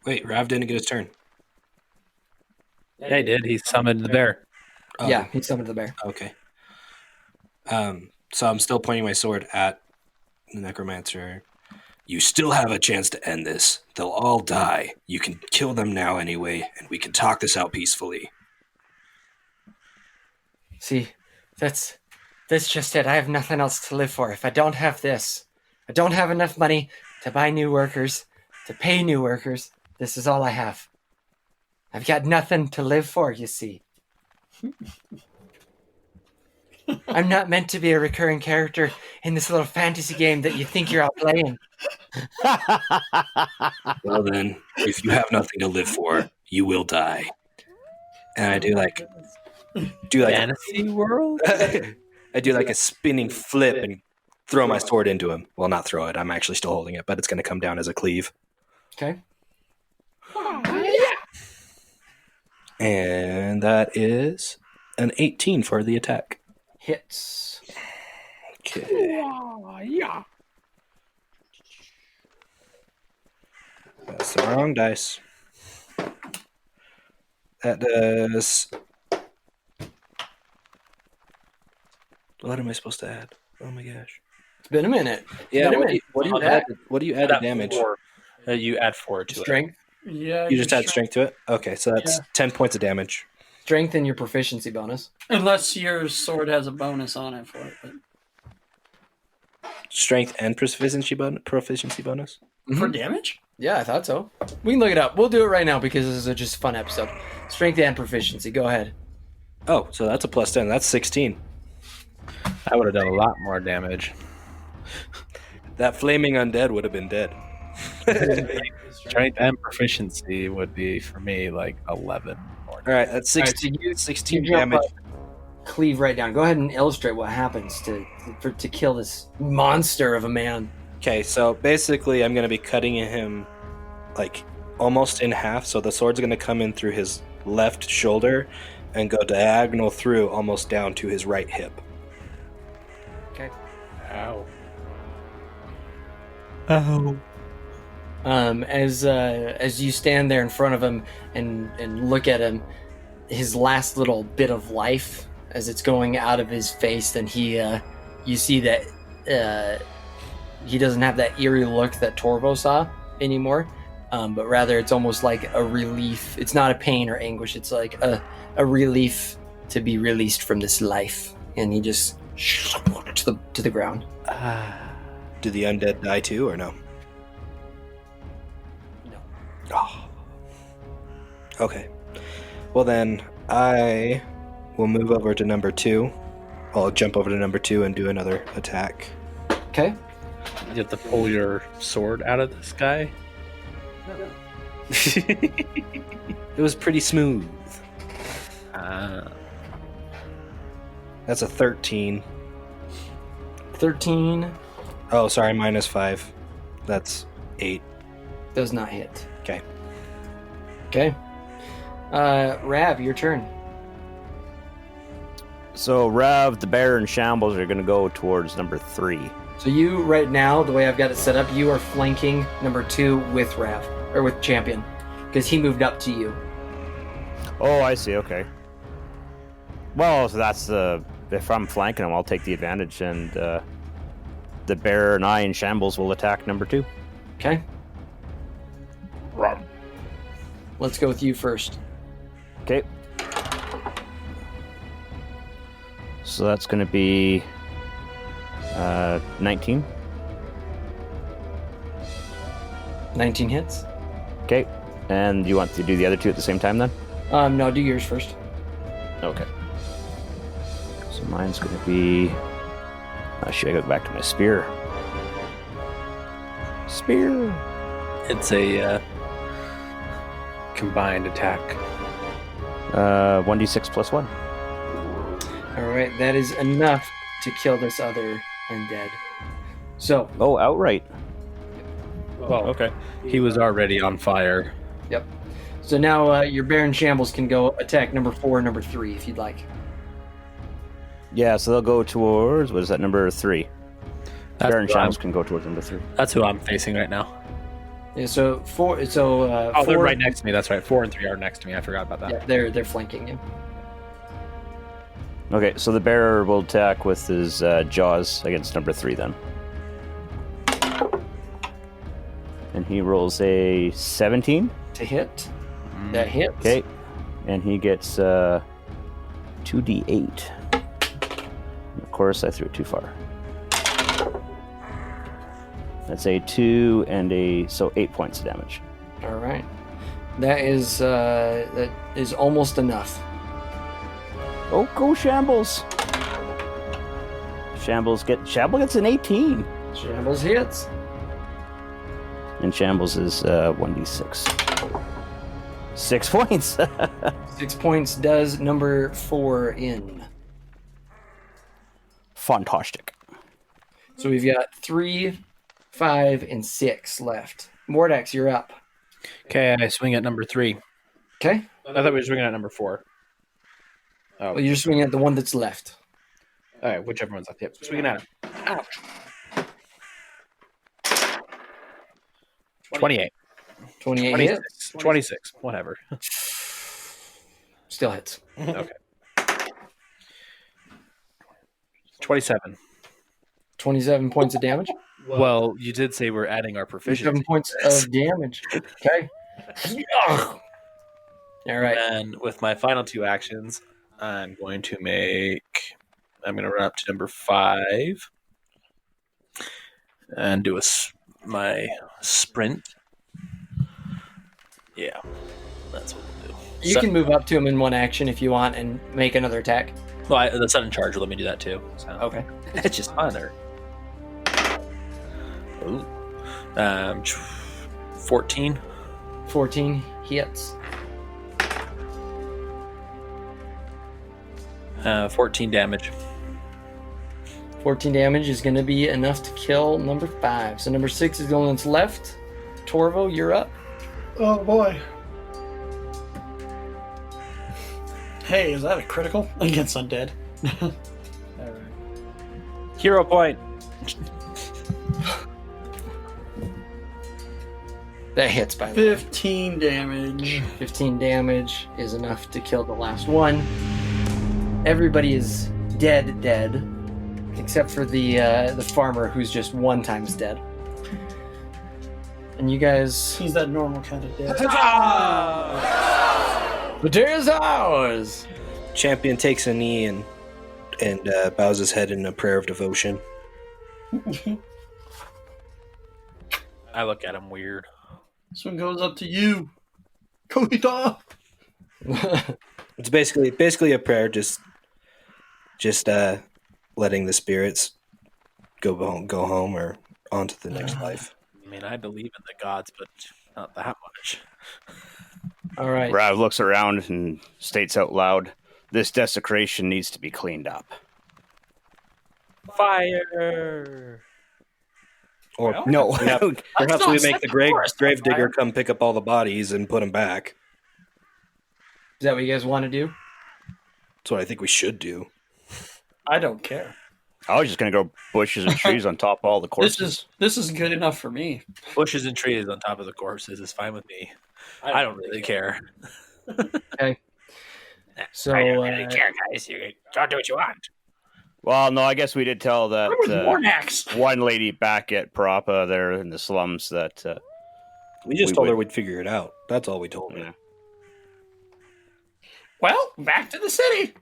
Wait, Rav didn't get his turn. Yeah, he did. He summoned the bear. Oh, Yeah, he summoned the bear. Okay. So I'm still pointing my sword at the necromancer. You still have a chance to end this. They'll all die. You can kill them now anyway, and we can talk this out peacefully. See, that's just it. I have nothing else to live for. If I don't have this, I don't have enough money to buy new workers, to pay new workers. This is all I have. I've got nothing to live for, you see. I'm not meant to be a recurring character in this little fantasy game that you think you're all playing. Well then, if you have nothing to live for, you will die. And I do like Fantasy world? I do like a spinning flip and throw my sword into him. Well, not throw it. I'm actually still holding it, but it's going to come down as a cleave. Okay. And that is an 18 for the attack. Hits. Okay. That's the wrong dice. That does... What am I supposed to add? Oh my gosh. It's been a minute. Yeah, Been a minute. what do you add to damage? You add 4 to Strength. Yeah. You just add strength to it? Okay, so that's 10 points of damage. Strength and your proficiency bonus. Unless your sword has a bonus on it for it. But Strength and proficiency bonus? for damage? Yeah, I thought so. We can look it up. We'll do it right now because this is just a fun episode. Strength and proficiency. Go ahead. Oh, so that's a plus 10. That's 16. I would have done a lot more damage. That flaming undead would have been dead. Strength and proficiency would be, for me, like 11 more. All right, that's 16, All right, 16 you jump damage. Cleave right down. Go ahead and illustrate what happens to kill this monster of a man. Okay, so basically I'm going to be cutting him like almost in half. So the sword's going to come in through his left shoulder and go diagonal through almost down to his right hip. Okay. Ow. As you stand there in front of him and look at him, his last little bit of life as it's going out of his face, then you see that he doesn't have that eerie look that Torvo saw anymore, but rather it's almost like a relief. It's not a pain or anguish. It's like a relief to be released from this life, and he just to the ground. Do the undead die too, or no? No. Oh. Okay. Well then, I will move over to number 2. I'll jump over to number 2 and do another attack. Okay. You have to pull your sword out of this guy? It was pretty smooth. That's a 13. 13 Oh, sorry, minus 5. That's 8. does not hit. Okay. Okay. Rav, your turn. So Rav, the bear, and Shambles are going to go towards number 3. So you, right now, the way I've got it set up, you are flanking number 2 with Rav, or with Champion, because he moved up to you. Oh, I see. Okay. Well, so that's if I'm flanking him, I'll take the advantage, and the bear and I and Shambles will attack number 2. Okay? Let's go with you first. Okay. So that's going to be 19. 19 hits. Okay. And you want to do the other 2 at the same time then? No, do yours first. Okay. So mine's going to be... should I go back to my spear? Spear! It's a combined attack. 1d6 plus 1. Alright, that is enough to kill this other undead. So, Oh, outright. Well, okay. He was already on fire. yep. So now your Baron Shambles can go attack number 4 and number 3 if you'd like. Yeah, so they'll go towards... What is that, number 3? That's Baron who I'm- Shambles can go towards number 3. That's who I'm facing right now. Yeah, so 4. So Oh, they're 4, right next to me. That's right. 4 and 3 are next to me. I forgot about that. Yeah, they're flanking you. Okay, so the bearer will attack with his jaws against number 3 then. And he rolls a 17. To hit. That hits. Okay. And he gets 2d8. Of course, I threw it too far. That's a 2 and so 8 points of damage. All right. That is almost enough. Oh, go Shambles! Shambles gets an 18. Shambles hits. And Shambles is 1d6. 6 points. 6 points does number 4 in. Fantastic. So we've got 3, 5, and 6 left. Mordax, you're up. Okay, I swing at number 3. Okay. I thought we were swinging at number 4. Oh, Well, you're swinging at the one that's left. all right, whichever one's left. Yep, swinging at him. Ouch. 28. 28 26. hits. 26. Whatever. Still hits. Okay. 27. 27 points of damage. Well, you did say we're adding our 7 proficiency. points of damage. Okay. All right. And with my final 2 actions, I'm going to run up to number 5 and do my sprint. Yeah, that's what we'll do. You can move up to him in one action if you want and make another attack. Well, the sudden charge will let me do that too. So. Okay. It's just funner. Ooh. 14. 14 hits. 14 damage. 14 damage is going to be enough to kill number 5. So number 6 is the only one that's left. Torvo, you're up. Oh boy. Hey, is that a critical against undead? All right. Hero point. That hits, by the way. 15 damage. 15 damage is enough to kill the last one. Everybody is dead, except for the farmer who's just 1 times dead. And you guys... He's that normal kind of dead. The day is ours! Champion takes a knee and bows his head in a prayer of devotion. I look at him weird. This one goes up to you. Kohita! It's basically a prayer, just letting the spirits go home or on to the next life. I mean, I believe in the gods, but not that much. All right. Rav looks around and states out loud, "This desecration needs to be cleaned up." Fire! Or Well, No. perhaps we make the forest on grave digger fire. come pick up all the bodies and put them back. Is that what you guys want to do? That's what I think we should do. I don't care. I was just going to go bushes and trees on top of all the corpses. This is good enough for me. Bushes and trees on top of the corpses is fine with me. I don't really care. Okay. So, I don't really care, guys. You don't do what you want. Well, no, I guess we did tell that Mordax. one lady back at Parappa there in the slums that... We just We told her would- we'd figure it out. That's all we told her. Yeah. Well, back to the city.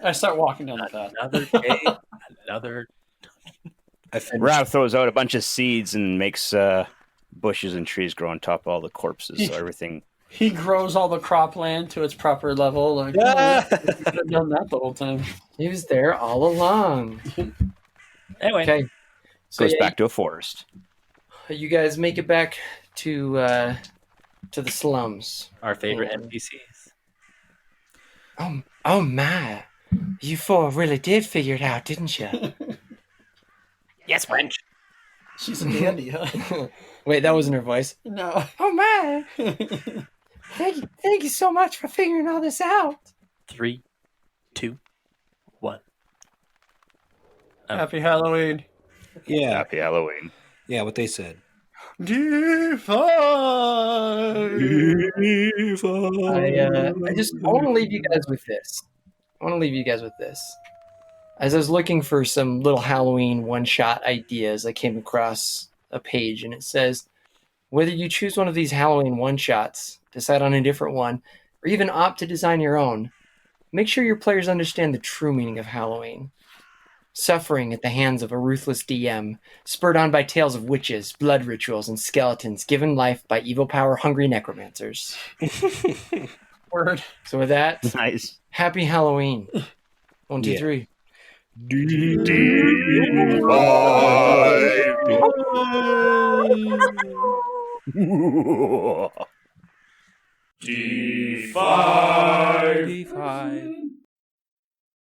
I start walking down the path. Another day, another. I finished. Rav throws out a bunch of seeds and makes bushes and trees grow on top of all the corpses, so everything... He grows all the cropland to its proper level. Like, Yeah. we could have done that the whole time. he was there all along. Anyway, Okay. So Goes yeah, back to a forest. you guys make it back to the slums. our favorite Yeah. NPCs. Oh my. You four really did figure it out, didn't you? Yes, French. She's a dandy, huh? Wait, that wasn't her voice. No. Oh my. Thank you so much for figuring all this out. 3, 2, 1. Happy Halloween. Yeah, Happy Halloween. yeah, what they said. Defy. I want to leave you guys with this. As I was looking for some little Halloween one-shot ideas, I came across a page, and it says, whether you choose one of these Halloween one-shots, decide on a different one, or even opt to design your own, make sure your players understand the true meaning of Halloween. Suffering at the hands of a ruthless DM, spurred on by tales of witches, blood rituals, and skeletons given life by evil power-hungry necromancers. Word. So with that, Nice. happy Halloween. 1, 2, Yeah. 3. D5. D5.